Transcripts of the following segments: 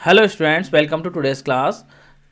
Hello students, welcome to today's class.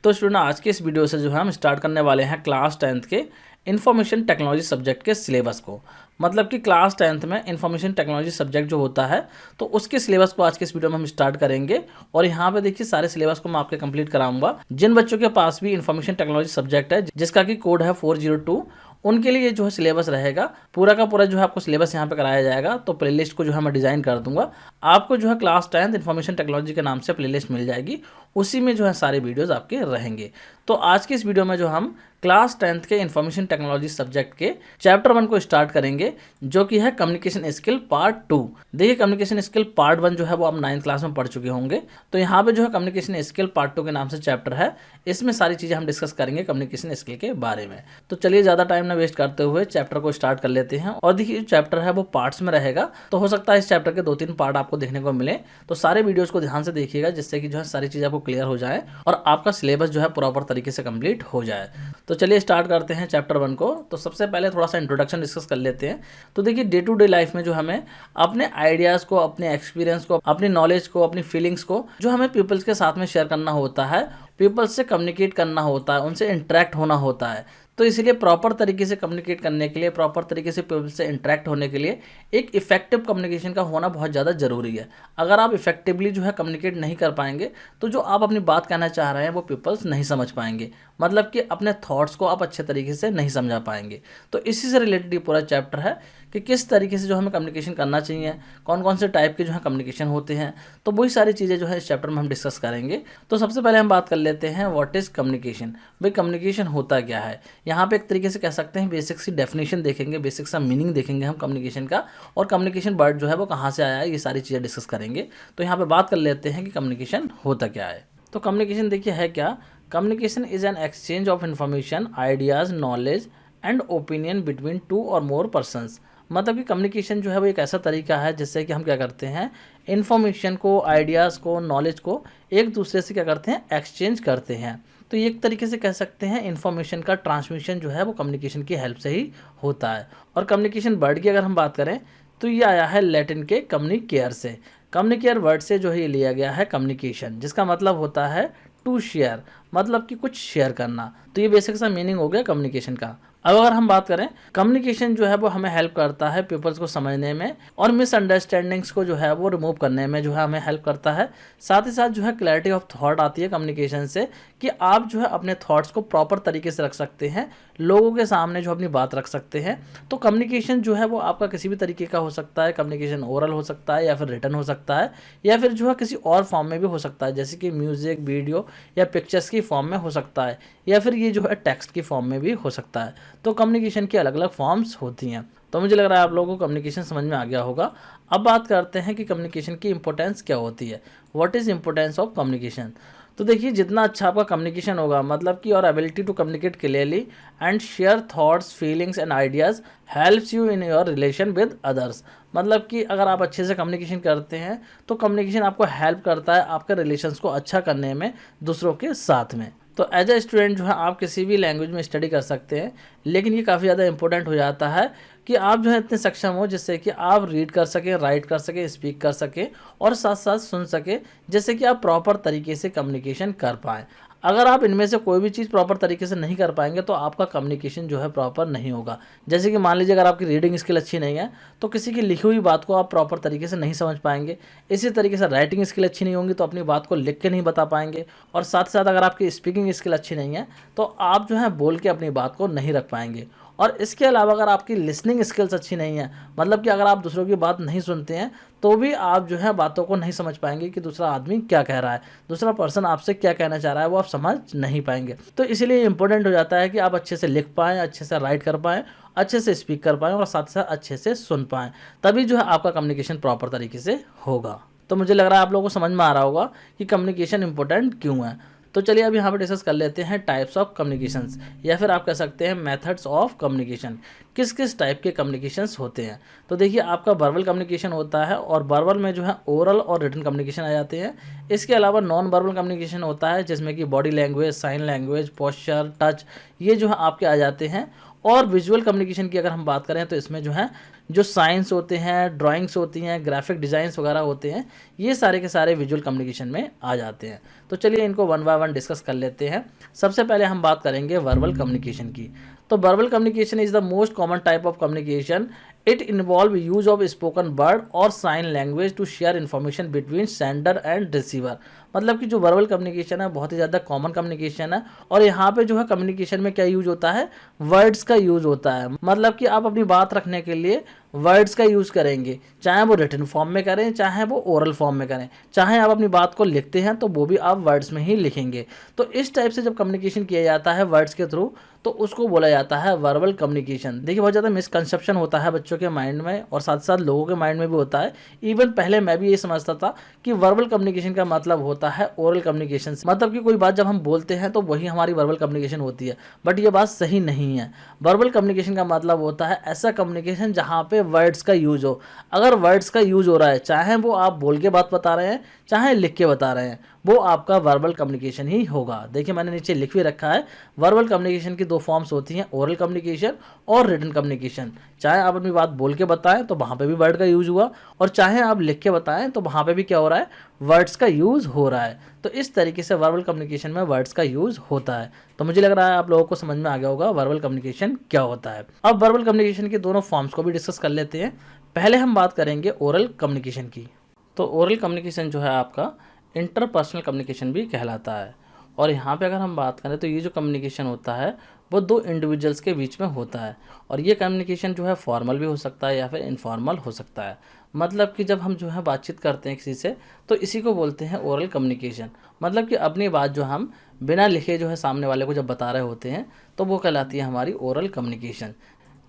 तो student, आज के इस वीडियो से जो है हम स्टार्ट करने वाले हैं क्लास 10th के इन्फॉर्मेशन टेक्नोलॉजी सब्जेक्ट के सिलेबस को। मतलब कि क्लास 10th में इन्फॉर्मेशन टेक्नोलॉजी सब्जेक्ट जो होता है तो उसके सिलेबस को आज के इस वीडियो में हम स्टार्ट करेंगे। और यहाँ पे देखिए सारे सिलेबस को मैं आपके कंप्लीट कराऊंगा। जिन बच्चों के पास भी इन्फॉर्मेशन टेक्नोलॉजी सब्जेक्ट है जिसका कि कोड है 402, उनके लिए जो है सिलेबस रहेगा पूरा का पूरा जो है आपको सिलेबस यहाँ पे कराया जाएगा। तो प्लेलिस्ट को जो है मैं डिज़ाइन कर दूंगा। आपको जो है क्लास 10th इन्फॉर्मेशन टेक्नोलॉजी के नाम से प्लेलिस्ट मिल जाएगी, उसी में जो है सारे वीडियोस आपके रहेंगे। तो आज की इस वीडियो में जो हम क्लास 10th के इन्फॉर्मेशन टेक्नोलॉजी सब्जेक्ट के चैप्टर 1 को स्टार्ट करेंगे, जो कि है कम्युनिकेशन स्किल पार्ट 2। देखिए कम्युनिकेशन स्किल पार्ट 1 जो है वो आप 9th क्लास में पढ़ चुके होंगे। तो यहाँ पे जो है कम्युनिकेशन स्किल पार्ट 2 के नाम से चैप्टर है, इसमें सारी चीज़ें हम डिस्कस करेंगे कम्युनिकेशन स्किल के बारे में। तो चलिए ज़्यादा टाइम ना वेस्ट करते हुए चैप्टर को स्टार्ट कर लेते हैं। और देखिए चैप्टर है वो पार्ट्स में रहेगा, तो हो सकता है इस चैप्टर के 2-3 पार्ट आपको देखने को मिले। तो सारे वीडियोस को ध्यान से देखिएगा, जिससे कि जो है सारी चीज़ आपको क्लियर हो जाए और आपका सिलेबस जो है प्रॉपर तरीके से कंप्लीट हो जाए। तो चलिए स्टार्ट करते हैं चैप्टर 1 को। तो सबसे पहले थोड़ा सा इंट्रोडक्शन डिस्कस कर लेते हैं। तो देखिए डे टू डे लाइफ में जो हमें अपने आइडियाज़ को, अपने एक्सपीरियंस को, अपनी नॉलेज को, अपनी फीलिंग्स को जो हमें पीपल्स के साथ में शेयर करना होता है, पीपल्स से कम्युनिकेट करना होता है, उनसे इंटरेक्ट होना होता है। तो इसलिए प्रॉपर तरीके से कम्युनिकेट करने के लिए, प्रॉपर तरीके से पीपल से इंटरेक्ट होने के लिए एक इफेक्टिव कम्युनिकेशन का होना बहुत ज़्यादा ज़रूरी है। अगर आप इफेक्टिवली जो है कम्युनिकेट नहीं कर पाएंगे तो जो आप अपनी बात कहना चाह रहे हैं वो पीपल्स नहीं समझ पाएंगे। मतलब कि अपने थॉट्स को आप अच्छे तरीके से नहीं समझा पाएंगे। तो इसी से रिलेटेड ये पूरा चैप्टर है कि किस तरीके से जो हमें कम्युनिकेशन करना चाहिए, कौन कौन से टाइप के जो है कम्युनिकेशन होते हैं। तो वही सारी चीज़ें जो है इस चैप्टर में हम डिस्कस करेंगे। तो सबसे पहले हम बात कर लेते हैं व्हाट इज़ कम्युनिकेशन। भाई कम्युनिकेशन होता क्या है। यहाँ पे एक तरीके से कह सकते हैं बेसिक सी डेफिनेशन देखेंगे, बेसिक सा मीनिंग देखेंगे हम कम्युनिकेशन का, और कम्युनिकेशन वर्ड जो है वो कहाँ से आया है, ये सारी चीज़ें डिस्कस करेंगे। तो यहाँ पे बात कर लेते हैं कि कम्युनिकेशन होता क्या है। तो कम्युनिकेशन देखिए है क्या। Communication is an exchange of information, ideas, knowledge and opinion between 2 और मोर पर्सनस। मतलब कि कम्युनिकेशन जो है वो एक ऐसा तरीका है जिससे कि हम क्या करते हैं, इन्फॉर्मेशन को, आइडियाज़ को, नॉलेज को एक दूसरे से क्या करते हैं, एक्सचेंज करते हैं। तो ये एक तरीके से कह सकते हैं इन्फॉर्मेशन का ट्रांसमिशन जो है वो कम्युनिकेशन की हेल्प से ही होता है। और कम्युनिकेशन वर्ड की अगर हम बात करें तो ये आया है लैटिन के कम्युनिकेयर से। कम्युनिकेयर वर्ड से जो है ये लिया गया है कम्युनिकेशन, जिसका मतलब होता है टू शेयर, मतलब कि कुछ शेयर करना। तो ये बेसिक सा मीनिंग हो गया कम्युनिकेशन का। अब अगर हम बात करें, कम्युनिकेशन जो है वो हमें हेल्प करता है पीपल्स को समझने में और मिसअंडरस्टैंडिंग्स को जो है वो रिमूव करने में जो है हमें हेल्प करता है। साथ ही साथ जो है क्लैरिटी ऑफ थॉट आती है कम्युनिकेशन से, कि आप जो है अपने थॉट्स को प्रॉपर तरीके से रख सकते हैं, लोगों के सामने जो अपनी बात रख सकते हैं। तो कम्युनिकेशन जो है वो आपका किसी भी तरीके का हो सकता है। कम्युनिकेशन ओरल हो सकता है, या फिर रिटन हो सकता है, या फिर जो है किसी और फॉर्म में भी हो सकता है, जैसे कि म्यूज़िक, वीडियो या पिक्चर्स की फॉर्म में हो सकता है, या फिर ये जो है टेक्स्ट की फॉर्म में भी हो सकता है। तो कम्युनिकेशन की अलग अलग फॉर्म्स होती हैं। तो मुझे लग रहा है आप लोगों को कम्युनिकेशन समझ में आ गया होगा। अब बात करते हैं कि कम्युनिकेशन की इंपॉर्टेंस क्या होती है। What is importance of communication. तो देखिए जितना अच्छा आपका कम्युनिकेशन होगा, मतलब कि और ability to communicate clearly and share thoughts, feelings and ideas helps you in your relation with others. मतलब कि अगर आप अच्छे से कम्युनिकेशन करते हैं तो कम्युनिकेशन आपको हेल्प करता है आपके रिलेशंस को अच्छा करने में दूसरों के साथ में। तो एज ए स्टूडेंट जो है आप किसी भी लैंग्वेज में स्टडी कर सकते हैं, लेकिन ये काफ़ी ज़्यादा इंपॉर्टेंट हो जाता है कि आप जो है इतने सक्षम हो जिससे कि आप रीड कर सकें, राइट कर सकें, स्पीक कर सकें और साथ साथ सुन सकें, जिससे कि आप प्रॉपर तरीके से कम्युनिकेशन कर पाएँ। अगर आप इनमें से कोई भी चीज़ प्रॉपर तरीके से नहीं कर पाएंगे तो आपका कम्युनिकेशन जो है प्रॉपर नहीं होगा। जैसे कि मान लीजिए अगर आपकी रीडिंग स्किल अच्छी नहीं है तो किसी की लिखी हुई बात को आप प्रॉपर तरीके से नहीं समझ पाएंगे। इसी तरीके से राइटिंग स्किल अच्छी नहीं होंगी तो अपनी बात को लिख के नहीं बता पाएंगे। और साथ साथ अगर आपकी स्पीकिंग स्किल अच्छी नहीं है तो आप जो है बोल के अपनी बात को नहीं रख पाएंगे। और इसके अलावा अगर आपकी लिसनिंग स्किल्स अच्छी नहीं है, मतलब कि अगर आप दूसरों की बात नहीं सुनते हैं तो भी आप जो है बातों को नहीं समझ पाएंगे कि दूसरा आदमी क्या कह रहा है, दूसरा पर्सन आपसे क्या कहना चाह रहा है, वो आप समझ नहीं पाएंगे। तो इसीलिए इंपॉर्टेंट हो जाता है कि आप अच्छे से लिख पाएँ, अच्छे से राइट कर पाएँ, अच्छे से स्पीक कर पाएँ और साथ साथ अच्छे से सुन पाएँ। तभी जो है आपका कम्युनिकेशन प्रॉपर तरीके से होगा। तो मुझे लग रहा है आप लोगों को समझ में आ रहा होगा कि कम्युनिकेशन इंपॉर्टेंट क्यों है। तो चलिए अब यहाँ पर डिस्कस कर लेते हैं टाइप्स ऑफ कम्युनिकेशंस, या फिर आप कह सकते हैं मेथड्स ऑफ कम्युनिकेशन। किस किस टाइप के कम्युनिकेशंस होते हैं। तो देखिए आपका वर्बल कम्युनिकेशन होता है, और वर्बल में जो है ओरल और रिटन कम्युनिकेशन आ जाते हैं। इसके अलावा नॉन वर्बल कम्युनिकेशन होता है, जिसमें कि body language, sign language, posture, touch, ये जो है आपके आ जाते हैं। और विजुअल कम्युनिकेशन की अगर हम बात करें तो इसमें जो है जो साइंस होते हैं, ड्राइंग्स होती हैं, ग्राफिक डिज़ाइंस वगैरह होते हैं, ये सारे के सारे विजुअल कम्युनिकेशन में आ जाते हैं। तो चलिए इनको वन बाय वन डिस्कस कर लेते हैं। सबसे पहले हम बात करेंगे वर्बल कम्युनिकेशन की। तो verbal communication is the most common type of communication. It involve use of spoken word और sign language to share information between sender and receiver. मतलब कि जो वर्बल कम्युनिकेशन है बहुत ही ज़्यादा कॉमन कम्युनिकेशन है, और यहाँ पे जो है कम्युनिकेशन में क्या यूज होता है, वर्ड्स का यूज होता है। मतलब कि आप अपनी बात रखने के लिए वर्ड्स का यूज़ करेंगे, चाहे वो रिटन फॉर्म में करें, चाहे वो ओरल फॉर्म में करें, चाहे आप अपनी बात को लिखते हैं तो वो भी आप वर्ड्स में ही लिखेंगे। तो इस टाइप से जब कम्युनिकेशन किया जाता है वर्ड्स के थ्रू, तो उसको बोला जाता है वर्बल कम्युनिकेशन। देखिए बहुत ज़्यादा मिसकंसेप्शन होता है बच्चों के माइंड में और साथ साथ लोगों के माइंड में भी होता है। इवन पहले मैं भी ये समझता था कि वर्बल कम्युनिकेशन का मतलब होता है ओरल कम्युनिकेशन, मतलब कि कोई बात जब हम बोलते हैं तो वही हमारी वर्बल कम्युनिकेशन होती है, बट ये बात सही नहीं है। वर्बल कम्युनिकेशन का मतलब होता है ऐसा कम्युनिकेशन जहाँ पे वर्ड्स का यूज हो। अगर वर्ड्स का यूज हो रहा है, चाहे वो आप बोल के बात बता रहे हैं, चाहे लिख के बता रहे हैं, वो आपका वर्बल कम्युनिकेशन ही होगा। देखिए मैंने नीचे लिख भी रखा है, वर्बल कम्युनिकेशन की दो फॉर्म्स होती हैं, ओरल कम्युनिकेशन और रिटन कम्युनिकेशन। चाहे आप अपनी बात बोल के बताएं तो वहाँ पे भी वर्ड का यूज हुआ, और चाहे आप लिख के बताएं तो वहाँ पे भी क्या हो रहा है, वर्ड्स का यूज़ हो रहा है। तो इस तरीके से वर्बल कम्युनिकेशन में वर्ड्स का यूज़ होता है। तो मुझे लग रहा है आप लोगों को समझ में आ गया होगा वर्बल कम्युनिकेशन क्या होता है। अब वर्बल कम्युनिकेशन के दोनों फॉर्म्स को भी डिस्कस कर लेते हैं। पहले हम बात करेंगे ओरल कम्युनिकेशन की। तो ओरल कम्युनिकेशन जो है आपका इंटरपर्सनल कम्युनिकेशन भी कहलाता है। और यहाँ पे अगर हम बात करें तो ये जो कम्युनिकेशन होता है वो दो इंडिविजुअल्स के बीच में होता है, और ये कम्युनिकेशन जो है फॉर्मल भी हो सकता है या फिर इनफॉर्मल हो सकता है। मतलब कि जब हम जो है बातचीत करते हैं किसी से तो इसी को बोलते हैं ओरल कम्युनिकेशन। मतलब कि अपनी बात जो हम बिना लिखे जो है सामने वाले को जब बता रहे होते हैं तो वो कहलाती है हमारी ओरल कम्युनिकेशन।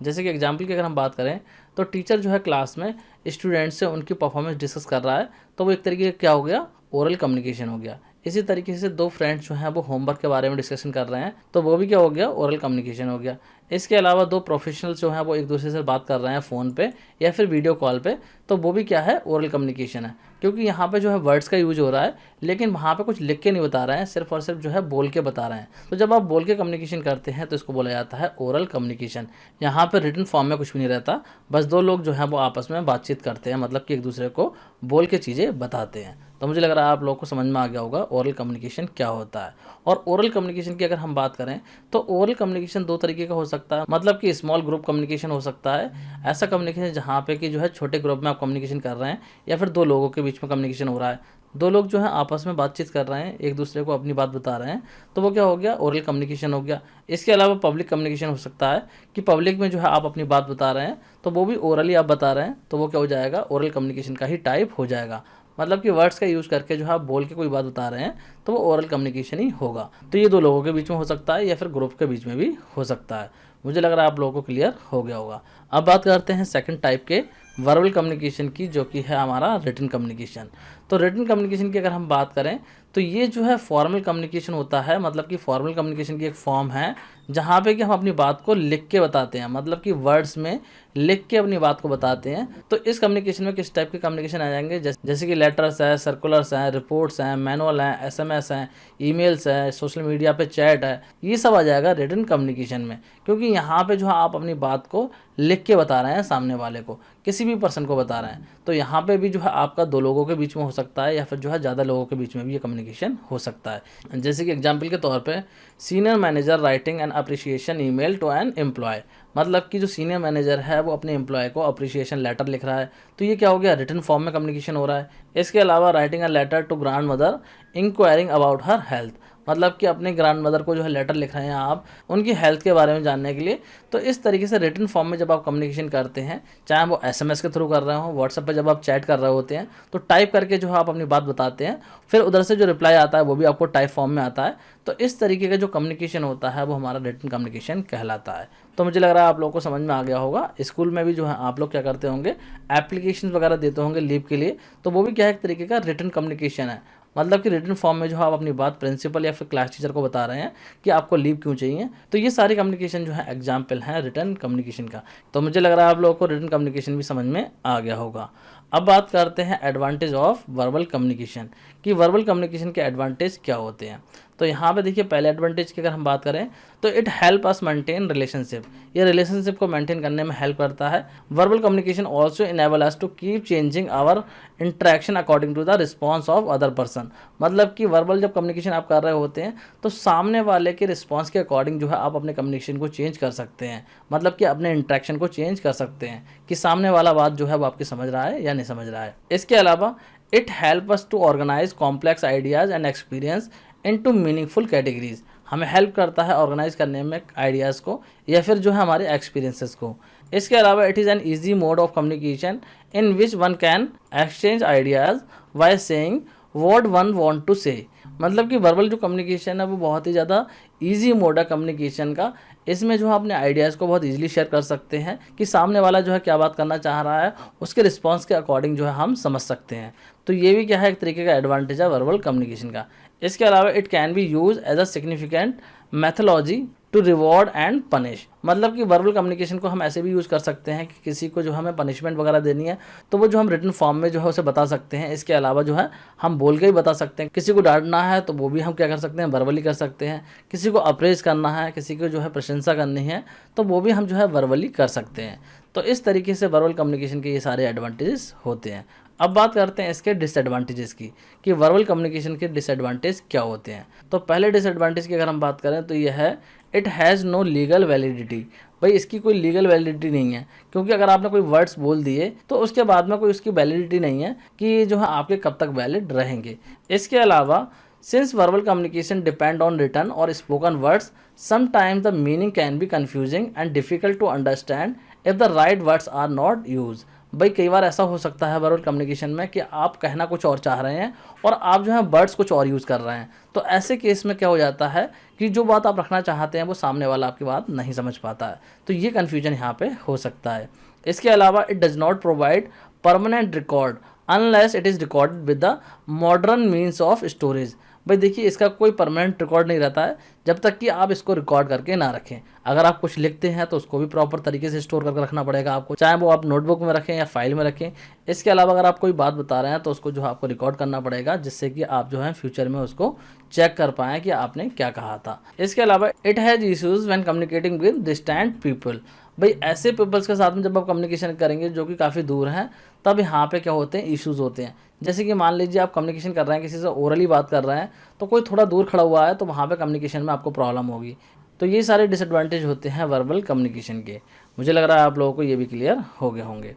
जैसे कि एग्जाम्पल की अगर हम बात करें तो टीचर जो है क्लास में स्टूडेंट से उनकी परफॉर्मेंस डिस्कस कर रहा है, तो वो एक तरीके का क्या हो गया, ओरल कम्युनिकेशन हो गया। इसी तरीके से दो फ्रेंड्स जो हैं वो होमवर्क के बारे में डिस्कशन कर रहे हैं, तो वो भी क्या हो गया, ओरल कम्युनिकेशन हो गया। इसके अलावा दो प्रोफेशनल्स जो हैं वो एक दूसरे से बात कर रहे हैं फ़ोन पे या फिर वीडियो कॉल पे, तो वो भी क्या है, ओरल कम्युनिकेशन है। क्योंकि यहाँ पे जो है वर्ड्स का यूज हो रहा है, लेकिन वहाँ पे कुछ लिख के नहीं बता रहे हैं, सिर्फ और सिर्फ जो है बोल के बता रहे हैं। तो जब आप बोल के कम्युनिकेशन करते हैं तो इसको बोला जाता है ओरल कम्युनिकेशन। यहाँ पर रिटन फॉर्म में कुछ भी नहीं रहता, बस दो लोग जो हैं वो आपस में बातचीत करते हैं, मतलब कि एक दूसरे को बोल के चीज़ें बताते हैं। तो मुझे लग रहा है आप लोगों को समझ में आ गया होगा ओरल कम्युनिकेशन क्या होता है। और ओरल कम्युनिकेशन की अगर हम बात करें तो ओरल कम्युनिकेशन दो तरीके का हो सकता है। मतलब कि स्मॉल ग्रुप कम्युनिकेशन हो सकता है, ऐसा कम्युनिकेशन जहाँ पे कि जो है छोटे ग्रुप में आप कम्युनिकेशन कर रहे हैं, या फिर दो लोगों के बीच में कम्युनिकेशन हो रहा है, दो लोग जो है आपस में बातचीत कर रहे हैं, एक दूसरे को अपनी बात बता रहे हैं, तो वो क्या हो गया, ओरल कम्युनिकेशन हो गया। इसके अलावा पब्लिक कम्युनिकेशन हो सकता है कि पब्लिक में जो है आप अपनी बात बता रहे हैं, तो वो भी ओरली आप बता रहे हैं, तो वो क्या हो जाएगा, ओरल कम्युनिकेशन का ही टाइप हो जाएगा। मतलब कि वर्ड्स का यूज़ करके जो है आप बोल के कोई बात बता रहे हैं, तो वो ओरल कम्युनिकेशन ही होगा। तो ये दो लोगों के बीच में हो सकता है या फिर ग्रुप के बीच में भी हो सकता है। मुझे लग रहा है आप लोगों को क्लियर हो गया होगा। अब बात करते हैं सेकंड टाइप के वर्बल कम्युनिकेशन की, जो कि है हमारा रिटन कम्युनिकेशन। तो रिटन कम्युनिकेशन की अगर हम बात करें तो ये जो है फॉर्मल कम्युनिकेशन होता है। मतलब कि फॉर्मल कम्युनिकेशन की एक फॉर्म है जहाँ पे कि हम अपनी बात को लिख के बताते हैं, मतलब कि वर्ड्स में लिख के अपनी बात को बताते हैं। तो इस कम्युनिकेशन में किस टाइप के कम्युनिकेशन आ जाएंगे, जैसे कि लेटर्स है, सर्कुलर्स हैं, रिपोर्ट्स हैं, मैनुअल हैं, एसएमएस हैं, ईमेल्स है, सोशल मीडिया पे चैट है, ये सब आ जाएगा रिटन कम्युनिकेशन में। क्योंकि यहाँ पे जो है आप अपनी बात को लिख के बता रहे हैं सामने वाले को, किसी भी पर्सन को बता रहे हैं, तो यहाँ पे भी जो है आपका दो लोगों के बीच में हो सकता है या फिर जो है ज़्यादा लोगों के बीच में भी ये कम्युनिकेशन हो सकता है। जैसे कि एग्जांपल के तौर पे senior manager writing an appreciation email to an employee. मतलब कि जो सीनियर मैनेजर है वो अपने एम्प्लॉय को अप्रिशिएशन लेटर लिख रहा है, तो ये क्या हो गया, रिटन फॉर्म में कम्युनिकेशन हो रहा है। इसके अलावा writing a letter to grandmother inquiring about her health. मतलब कि अपने ग्रैंड मदर को जो है लेटर लिख रहे हैं आप उनकी हेल्थ के बारे में जानने के लिए। तो इस तरीके से रिटन फॉर्म में जब आप कम्युनिकेशन करते हैं, चाहे वो एसएमएस के थ्रू कर रहे हो, व्हाट्सएप पे जब आप चैट कर रहे होते हैं, तो टाइप करके जो है आप अपनी बात बताते हैं, फिर उधर से जो रिप्लाई आता है वो भी आपको टाइप फॉर्म में आता है। तो इस तरीके का जो कम्युनिकेशन होता है वो हमारा रिटन कम्युनिकेशन कहलाता है। तो मुझे लग रहा है आप लोगों को समझ में आ गया होगा। स्कूल में भी जो है आप लोग क्या करते होंगे, एप्लीकेशन वगैरह देते होंगे लीव के लिए, तो वो भी क्या है, एक तरीके का रिटन कम्युनिकेशन है। मतलब कि रिटन फॉर्म में जो है आप अपनी बात प्रिंसिपल या फिर क्लास टीचर को बता रहे हैं कि आपको लीव क्यों चाहिए। तो ये सारी कम्युनिकेशन जो है एग्जाम्पल हैं रिटन कम्युनिकेशन का। तो मुझे लग रहा है आप लोगों को रिटन कम्युनिकेशन भी समझ में आ गया होगा। अब बात करते हैं एडवांटेज ऑफ वर्बल कम्युनिकेशन कि वर्बल कम्युनिकेशन के एडवांटेज क्या होते हैं। तो यहाँ पे देखिए पहले एडवांटेज की अगर हम बात करें तो it help us maintain relationship, ये रिलेशनशिप को मेंटेन करने में हेल्प करता है। Verbal communication also enable us to keep changing our interaction according to the response of other person, मतलब कि वर्बल जब कम्युनिकेशन आप कर रहे होते हैं तो सामने वाले के रिस्पॉन्स के अकॉर्डिंग जो है आप अपने कम्युनिकेशन को चेंज कर सकते हैं, मतलब कि अपने इंटरेक्शन को चेंज कर सकते हैं कि सामने वाला बात जो है वो आपकी समझ रहा है या नहीं समझ रहा है। इसके अलावा it help us to organize complex ideas and experience into meaningful categories, हमें हेल्प करता है ऑर्गेनाइज करने में आइडियाज़ को या फिर जो है हमारे एक्सपीरियंसेस को। इसके अलावा it is an easy mode of communication in which one can exchange ideas by saying what one want to say, मतलब कि वर्बल जो कम्युनिकेशन है वो बहुत ही ज़्यादा ईजी मोड है कम्युनिकेशन का। इसमें जो है अपने आइडियाज़ को बहुत इजीली शेयर कर सकते हैं कि सामने वाला जो है क्या बात करना चाह रहा है, उसके रिस्पॉन्स के अकॉर्डिंग जो है हम समझ सकते हैं। तो ये भी क्या है, एक तरीके का एडवांटेज है वर्बल कम्युनिकेशन का। इसके अलावा it can be use as a significant methodology to reward and punish, मतलब कि वर्बल कम्युनिकेशन को हम ऐसे भी यूज़ कर सकते हैं कि किसी को जो हमें पनिशमेंट वगैरह देनी है तो वो जो हम रिटन फॉर्म में जो है उसे बता सकते हैं। इसके अलावा जो है हम बोल के ही बता सकते हैं, किसी को डांटना है तो वो भी हम क्या कर सकते हैं, वर्बली कर सकते हैं। किसी को अप्रेज करना है, किसी को जो है प्रशंसा करनी है तो वो भी हम जो है वर्बली कर सकते हैं। तो इस तरीके से वर्बल कम्युनिकेशन के ये सारे एडवांटेजेस होते हैं। अब बात करते हैं इसके डिसएडवांटेजेस की कि वर्बल कम्युनिकेशन के डिसएडवांटेज क्या होते हैं। तो पहले डिसएडवांटेज की अगर हम बात करें तो यह है it has no legal validity, भाई इसकी कोई लीगल वैलिडिटी नहीं है, क्योंकि अगर आपने कोई वर्ड्स बोल दिए तो उसके बाद में कोई उसकी वैलिडिटी नहीं है कि जो है आपके कब तक वैलिड रहेंगे। इसके अलावा since verbal communication depend on written और spoken words sometimes the meaning can be confusing and difficult to understand if the right words are not use. भाई कई बार ऐसा हो सकता है वर्बल कम्युनिकेशन में कि आप कहना कुछ और चाह रहे हैं और आप जो है वर्ड्स कुछ और यूज़ कर रहे हैं, तो ऐसे केस में क्या हो जाता है कि जो बात आप रखना चाहते हैं वो सामने वाला आपकी बात नहीं समझ पाता है, तो ये कन्फ्यूजन यहाँ पे हो सकता है। इसके अलावा it does not provide permanent record unless it is recorded with the modern means of storage. भाई देखिए इसका कोई परमानेंट रिकॉर्ड नहीं रहता है जब तक कि आप इसको रिकॉर्ड करके ना रखें। अगर आप कुछ लिखते हैं तो उसको भी प्रॉपर तरीके से स्टोर करके रखना पड़ेगा आपको, चाहे वो आप नोटबुक में रखें या फाइल में रखें। इसके अलावा अगर आप कोई बात बता रहे हैं तो उसको जो है आपको रिकॉर्ड करना पड़ेगा, जिससे कि आप जो है फ्यूचर में उसको चेक कर पाएँ कि आपने क्या कहा था। इसके अलावा it has issues when communicating with distant people. भाई ऐसे पीपल्स के साथ में जब आप कम्युनिकेशन करेंगे जो कि काफ़ी दूर हैं, तब यहाँ पे क्या होते हैं, इश्यूज़ होते हैं। जैसे कि मान लीजिए आप कम्युनिकेशन कर रहे हैं, किसी से ओरली बात कर रहे हैं, तो कोई थोड़ा दूर खड़ा हुआ है तो वहाँ पे कम्युनिकेशन में आपको प्रॉब्लम होगी। तो ये सारे डिसएडवांटेज होते हैं वर्बल कम्युनिकेशन के। मुझे लग रहा है आप लोगों को ये भी क्लियर हो गए होंगे।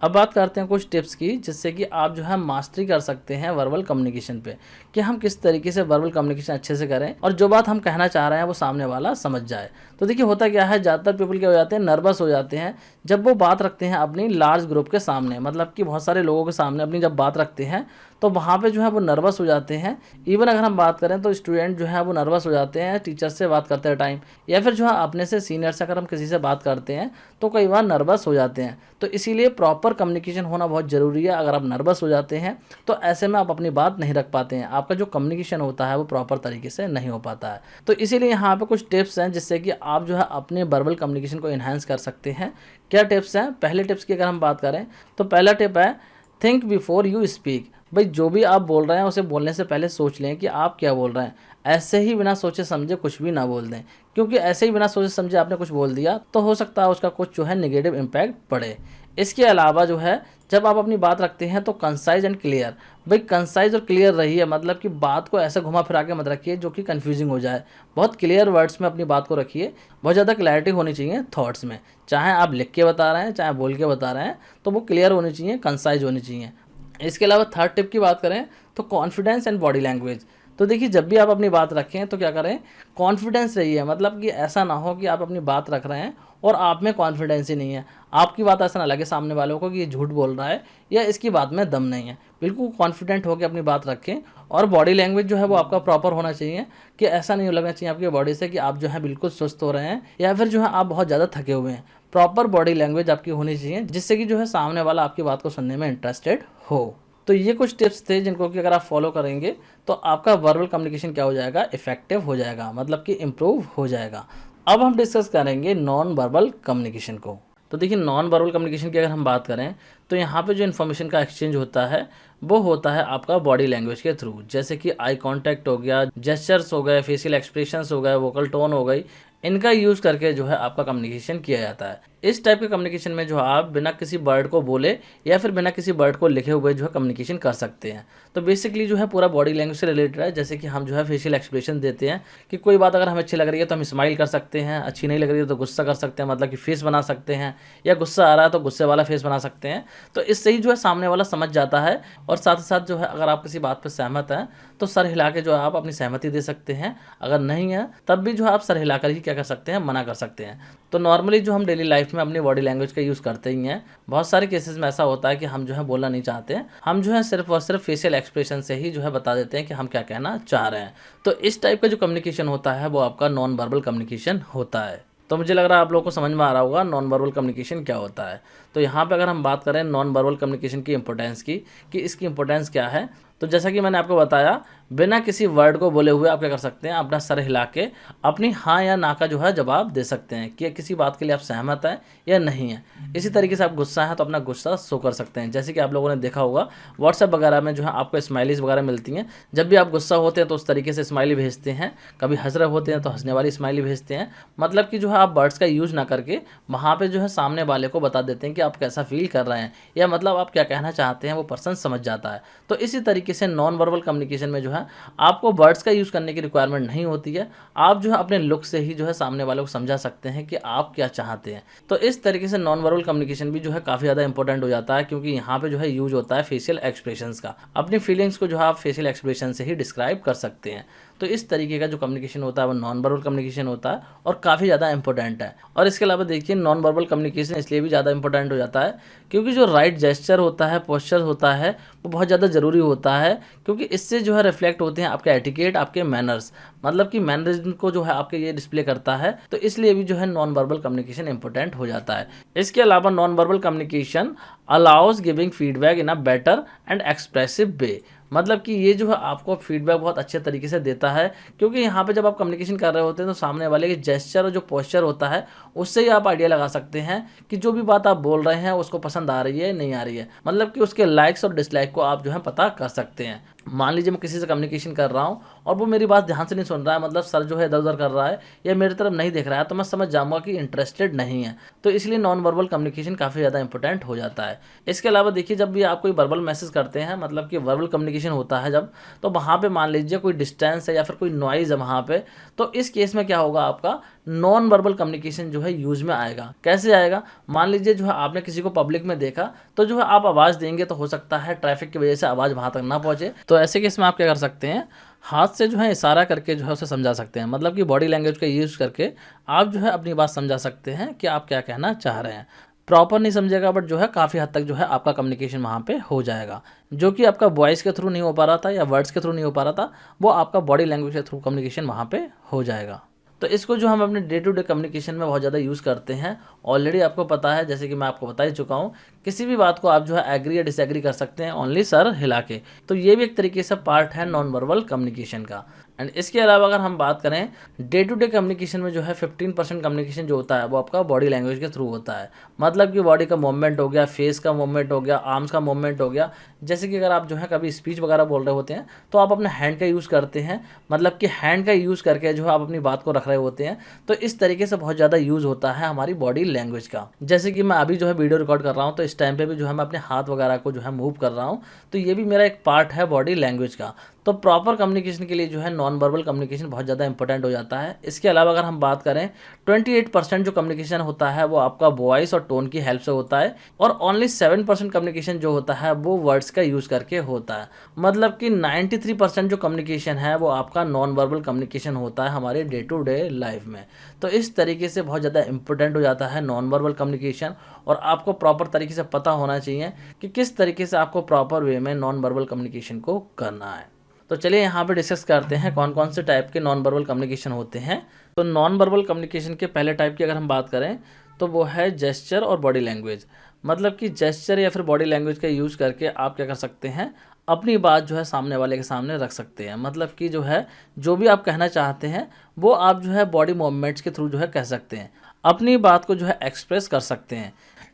अब बात करते हैं कुछ टिप्स की जिससे कि आप जो है मास्टरी कर सकते हैं वर्बल कम्युनिकेशन पे, कि हम किस तरीके से वर्बल कम्युनिकेशन अच्छे से करें और जो बात हम कहना चाह रहे हैं वो सामने वाला समझ जाए। तो देखिए होता क्या है, ज़्यादातर पीपल क्या हो जाते हैं, नर्वस हो जाते हैं जब वो बात रखते हैं अपनी लार्ज ग्रुप के सामने, मतलब कि बहुत सारे लोगों के सामने अपनी जब बात रखते हैं तो वहाँ पे जो है वो नर्वस हो जाते हैं। इवन अगर हम बात करें तो स्टूडेंट जो है वो नर्वस हो जाते हैं टीचर से बात करते टाइम, या फिर जो है अपने से सीनियर से अगर हम किसी से बात करते हैं तो कई बार नर्वस हो जाते हैं। तो इसीलिए प्रॉपर कम्युनिकेशन होना बहुत ज़रूरी है। अगर आप नर्वस हो जाते हैं तो ऐसे में आप अपनी बात नहीं रख पाते हैं, आपका जो कम्युनिकेशन होता है वो प्रॉपर तरीके से नहीं हो पाता है। तो इसीलिए यहाँ पे कुछ टिप्स हैं जिससे कि आप जो है अपने वर्बल कम्युनिकेशन को इन्हांस कर सकते हैं। क्या टिप्स हैं? पहले टिप्स की अगर हम बात करें तो पहला टिप है थिंक बिफोर यू स्पीक। भाई जो भी आप बोल रहे हैं उसे बोलने से पहले सोच लें कि आप क्या बोल रहे हैं। ऐसे ही बिना सोचे समझे कुछ भी ना बोल दें, क्योंकि ऐसे ही बिना सोचे समझे आपने कुछ बोल दिया तो हो सकता है उसका कुछ जो है नेगेटिव इम्पैक्ट पड़े। इसके अलावा जो है जब आप अपनी बात रखते हैं तो कंसाइज एंड क्लियर। भाई कंसाइज और क्लियर रहिए, मतलब कि बात को ऐसे घुमा फिरा के मत रखिए जो कि कंफ्यूजिंग हो जाए। बहुत क्लियर वर्ड्स में अपनी बात को रखिए, बहुत ज़्यादा क्लैरिटी होनी चाहिए थॉट्स में। चाहे आप लिख के बता रहे हैं चाहे बोल के बता रहे हैं, तो वो क्लियर होनी चाहिए, कंसाइज होनी चाहिए। इसके अलावा थर्ड टिप की बात करें तो कॉन्फिडेंस एंड बॉडी लैंग्वेज। तो देखिए जब भी आप अपनी बात रखें तो क्या करें, कॉन्फिडेंस रहिए, मतलब कि ऐसा ना हो कि आप अपनी बात रख रहे हैं और आप में कॉन्फिडेंस ही नहीं है, आपकी बात ऐसा ना लगे सामने वालों को कि ये झूठ बोल रहा है या इसकी बात में दम नहीं है। बिल्कुल कॉन्फिडेंट होकर अपनी बात रखें और बॉडी लैंग्वेज जो है वो आपका प्रॉपर होना चाहिए, कि ऐसा नहीं लगना चाहिए आपकी बॉडी से कि आप जो है बिल्कुल सुस्त हो रहे हैं या फिर जो है आप बहुत ज़्यादा थके हुए हैं। प्रॉपर बॉडी लैंग्वेज आपकी होनी चाहिए जिससे कि जो है सामने वाला आपकी बात को सुनने में इंटरेस्टेड हो। तो ये कुछ टिप्स थे जिनको कि अगर आप फॉलो करेंगे तो आपका वर्बल कम्युनिकेशन क्या हो जाएगा, इफेक्टिव हो जाएगा, मतलब कि इम्प्रूव हो जाएगा। अब हम डिस्कस करेंगे नॉन वर्बल कम्युनिकेशन को। तो देखिए नॉन वर्बल कम्युनिकेशन की अगर हम बात करें तो यहाँ पे जो इन्फॉर्मेशन का एक्सचेंज होता है वो होता है आपका बॉडी लैंग्वेज के थ्रू, जैसे कि आई कांटेक्ट हो गया, जेस्चर्स हो गए, फेशियल एक्सप्रेशंस हो गए, वोकल टोन हो गई, इनका यूज़ करके जो है आपका कम्युनिकेशन किया जाता है। इस टाइप के कम्युनिकेशन में जो आप बिना किसी वर्ड को बोले या फिर बिना किसी वर्ड को लिखे हुए जो है कम्युनिकेशन कर सकते हैं। तो बेसिकली जो है पूरा बॉडी लैंग्वेज से रिलेटेड है, जैसे कि हम जो है फेशियल एक्सप्रेशन देते हैं कि कोई बात अगर हमें अच्छी लग रही है तो हम स्माइल कर सकते हैं, अच्छी नहीं लग रही है तो गुस्सा कर सकते हैं, मतलब कि फेस बना सकते हैं, या गुस्सा आ रहा है तो गुस्से वाला फेस बना सकते हैं। तो इससे ही जो है सामने वाला समझ जाता है। और साथ ही साथ जो है अगर आप किसी बात पर सहमत हैं तो सर हिला के जो है आप अपनी सहमति दे सकते हैं, अगर नहीं है तब भी जो है आप सर हिलाकर ही क्या कर सकते हैं, मना कर सकते हैं। तो नॉर्मली जो हम डेली लाइफ में अपनी बॉडी लैंग्वेज का यूज़ करते ही हैं। बहुत सारे केसेस में ऐसा होता है कि हम जो है बोलना नहीं चाहते हैं, हम जो है सिर्फ और सिर्फ फेशियल एक्सप्रेशन से ही जो है बता देते हैं कि हम क्या कहना चाह रहे हैं। तो इस टाइप का जो कम्युनिकेशन होता है वो आपका नॉन वर्बल कम्युनिकेशन होता है। तो मुझे लग रहा है आप लोगों को समझ में आ रहा होगा नॉन वर्बल कम्युनिकेशन क्या होता है। तो यहाँ पे अगर हम बात करें नॉन वर्बल कम्युनिकेशन की इंपॉर्टेंस की, कि इसकी इंपॉर्टेंस क्या है, तो जैसा कि मैंने आपको बताया बिना किसी वर्ड को बोले हुए आप क्या कर सकते हैं, अपना सर हिला के अपनी हाँ या ना का जो है जवाब दे सकते हैं कि किसी बात के लिए आप सहमत हैं या नहीं है। इसी तरीके से आप गुस्सा हैं तो अपना गुस्सा शो कर सकते हैं, जैसे कि आप लोगों ने देखा होगा व्हाट्सएप वगैरह में जो है आपको स्माइलीज वगैरह मिलती हैं। जब भी आप गुस्सा होते हैं तो उस तरीके से स्माइली भेजते हैं, कभी हंस रहे होते हैं तो हंसने वाली स्माइली भेजते हैं। मतलब कि जो है आप वर्ड्स का यूज़ ना करके वहाँ पर जो है सामने वाले को बता देते हैं कि आप कैसा फील कर रहे हैं, या मतलब आप क्या कहना चाहते हैं, वो पर्सन समझ जाता है। तो इसी तरीके से नॉन वर्बल कम्युनिकेशन में जो है आपको वर्ड्स का यूज़ करने की रिक्वायरमेंट नहीं होती है, आप जो है अपने लुक से ही जो है सामने वाले को समझा सकते हैं कि आप क्या चाहते हैं। तो इस तरीके से नॉन वर्बल कम्युनिकेशन भी जो है काफ़ी ज़्यादा इंपॉर्टेंट हो जाता है, क्योंकि यहाँ पे जो है यूज होता है फेशियल एक्सप्रेशंस का। अपनी फीलिंग्स को जो है आप फेशियल एक्सप्रेशन से ही डिस्क्राइब कर सकते हैं। तो इस तरीके का जो कम्युनिकेशन होता है वो नॉन वर्बल कम्युनिकेशन होता है और काफ़ी ज़्यादा इंपॉर्टेंट है। और इसके अलावा देखिए नॉन वर्बल कम्युनिकेशन इसलिए भी ज़्यादा इंपॉर्टेंट हो जाता है क्योंकि जो राइट जेस्चर होता है, पोस्चर होता है, वो बहुत ज़्यादा ज़रूरी होता है, क्योंकि इससे जो है रिफ्लेक्ट होते हैं आपके एटिकेट, आपके मैनर्स, मतलब कि मैनरिज्म को जो है आपके ये डिस्प्ले करता है। तो इसलिए भी जो है नॉन वर्बल कम्युनिकेशन इंपॉर्टेंट हो जाता है। इसके अलावा non verbal communication allows giving feedback in a better and expressive way, मतलब कि ये जो है आपको फीडबैक बहुत अच्छे तरीके से देता है, क्योंकि यहाँ पे जब आप कम्युनिकेशन कर रहे होते हैं तो सामने वाले के जेस्चर और जो पोस्चर होता है उससे ही आप आइडिया लगा सकते हैं कि जो भी बात आप बोल रहे हैं उसको पसंद आ रही है नहीं आ रही है, मतलब कि उसके लाइक्स और डिसलाइक को आप जो है पता कर सकते हैं। मान लीजिए मैं किसी से कम्युनिकेशन कर रहा हूँ और वो मेरी बात ध्यान से नहीं सुन रहा है, मतलब सर जो है इधर उधर कर रहा है या मेरी तरफ नहीं देख रहा है, तो मैं समझ जाऊँगा कि इंटरेस्टेड नहीं है। तो इसलिए नॉन वर्बल कम्युनिकेशन काफ़ी ज़्यादा इंपॉर्टेंट हो जाता है। इसके अलावा देखिए जब भी आप कोई वर्बल मैसेज करते हैं, मतलब कि वर्बल कम्युनिकेशन होता है जब, तो वहाँ पे मान लीजिए कोई डिस्टेंस है या फिर कोई नॉइज़ है वहाँ पे, तो इस केस में क्या होगा, आपका नॉन वर्बल कम्युनिकेशन जो है यूज में आएगा। कैसे आएगा, मान लीजिए जो है आपने किसी को पब्लिक में देखा, तो जो है आप आवाज़ देंगे तो हो सकता है ट्रैफिक की वजह से आवाज़ वहाँ तक ना पहुँचे, तो ऐसे केस में आप क्या कर सकते हैं, हाथ से जो है इशारा करके जो है उसे समझा सकते हैं, मतलब कि बॉडी लैंग्वेज का यूज़ करके आप जो है अपनी बात समझा सकते हैं कि आप क्या कहना चाह रहे हैं। प्रॉपर नहीं समझेगा बट जो है काफ़ी हद तक जो है आपका कम्युनिकेशन वहाँ पे हो जाएगा, जो कि आपका वॉइस के थ्रू नहीं हो पा रहा था या वर्ड्स के थ्रू नहीं हो पा रहा था, वो आपका बॉडी लैंग्वेज के थ्रू कम्युनिकेशन वहाँ पे हो जाएगा। तो इसको जो हम अपने डे टू डे कम्युनिकेशन में बहुत ज़्यादा यूज़ करते हैं, ऑलरेडी आपको पता है, जैसे कि मैं आपको बता ही चुका हूँ, किसी भी बात को आप जो है एग्री या डिसएग्री कर सकते हैं ओनली सर हिला के। तो ये भी एक तरीके से पार्ट है नॉन वर्बल कम्युनिकेशन का। एंड इसके अलावा अगर हम बात करें डे टू डे कम्युनिकेशन में जो है 15% कम्युनिकेशन जो होता है वो आपका बॉडी लैंग्वेज के थ्रू होता है, मतलब कि बॉडी का मूवमेंट हो गया, फेस का मूवमेंट हो गया, आर्म्स का मूवमेंट हो गया। जैसे कि अगर आप जो है कभी स्पीच वगैरह बोल रहे होते हैं तो आप अपने हैंड का यूज़ करते हैं, मतलब कि हैंड का यूज़ करके जो है आप अपनी बात को रख रहे होते हैं। तो इस तरीके से बहुत ज़्यादा यूज़ होता है हमारी बॉडी लैंग्वेज का। जैसे कि मैं अभी जो है वीडियो रिकॉर्ड कर रहा हूँ तो इस टाइम पे भी जो है मैं अपने हाथ वगैरह को जो है मूव कर रहा हूँ, तो ये भी मेरा एक पार्ट है बॉडी लैंग्वेज का। तो प्रॉपर कम्युनिकेशन के लिए जो है नॉन वर्बल कम्युनिकेशन बहुत ज़्यादा इंपॉर्टेंट हो जाता है। इसके अलावा अगर हम बात करें 28% जो कम्युनिकेशन होता है वो आपका वॉइस और टोन की हेल्प से होता है, और ओनली 7% कम्युनिकेशन जो होता है वो वर्ड्स का यूज़ करके होता है। मतलब कि 93% जो कम्युनिकेशन है वो आपका नॉन वर्बल कम्युनिकेशन होता है हमारे डे टू डे लाइफ में। तो इस तरीके से बहुत ज़्यादा इंपॉर्टेंट हो जाता है नॉन वर्बल कम्युनिकेशन, और आपको प्रॉपर तरीके से पता होना चाहिए कि किस तरीके से आपको प्रॉपर वे में नॉन वर्बल कम्युनिकेशन को करना है। तो चलिए यहाँ पे डिस्कस करते हैं कौन कौन से टाइप के नॉन वर्बल कम्युनिकेशन होते हैं। तो नॉन वर्बल कम्युनिकेशन के पहले टाइप की अगर हम बात करें तो वो है जेस्चर और बॉडी लैंग्वेज। मतलब कि जेस्चर या फिर बॉडी लैंग्वेज का यूज़ करके आप क्या कर सकते हैं, अपनी बात जो है सामने वाले के सामने रख सकते हैं। मतलब कि जो है जो भी आप कहना चाहते हैं वो आप जो है बॉडी मूवमेंट्स के थ्रू जो है कह सकते हैं। अपनी बात को जो है एक्सप्रेस कर सकते हैं।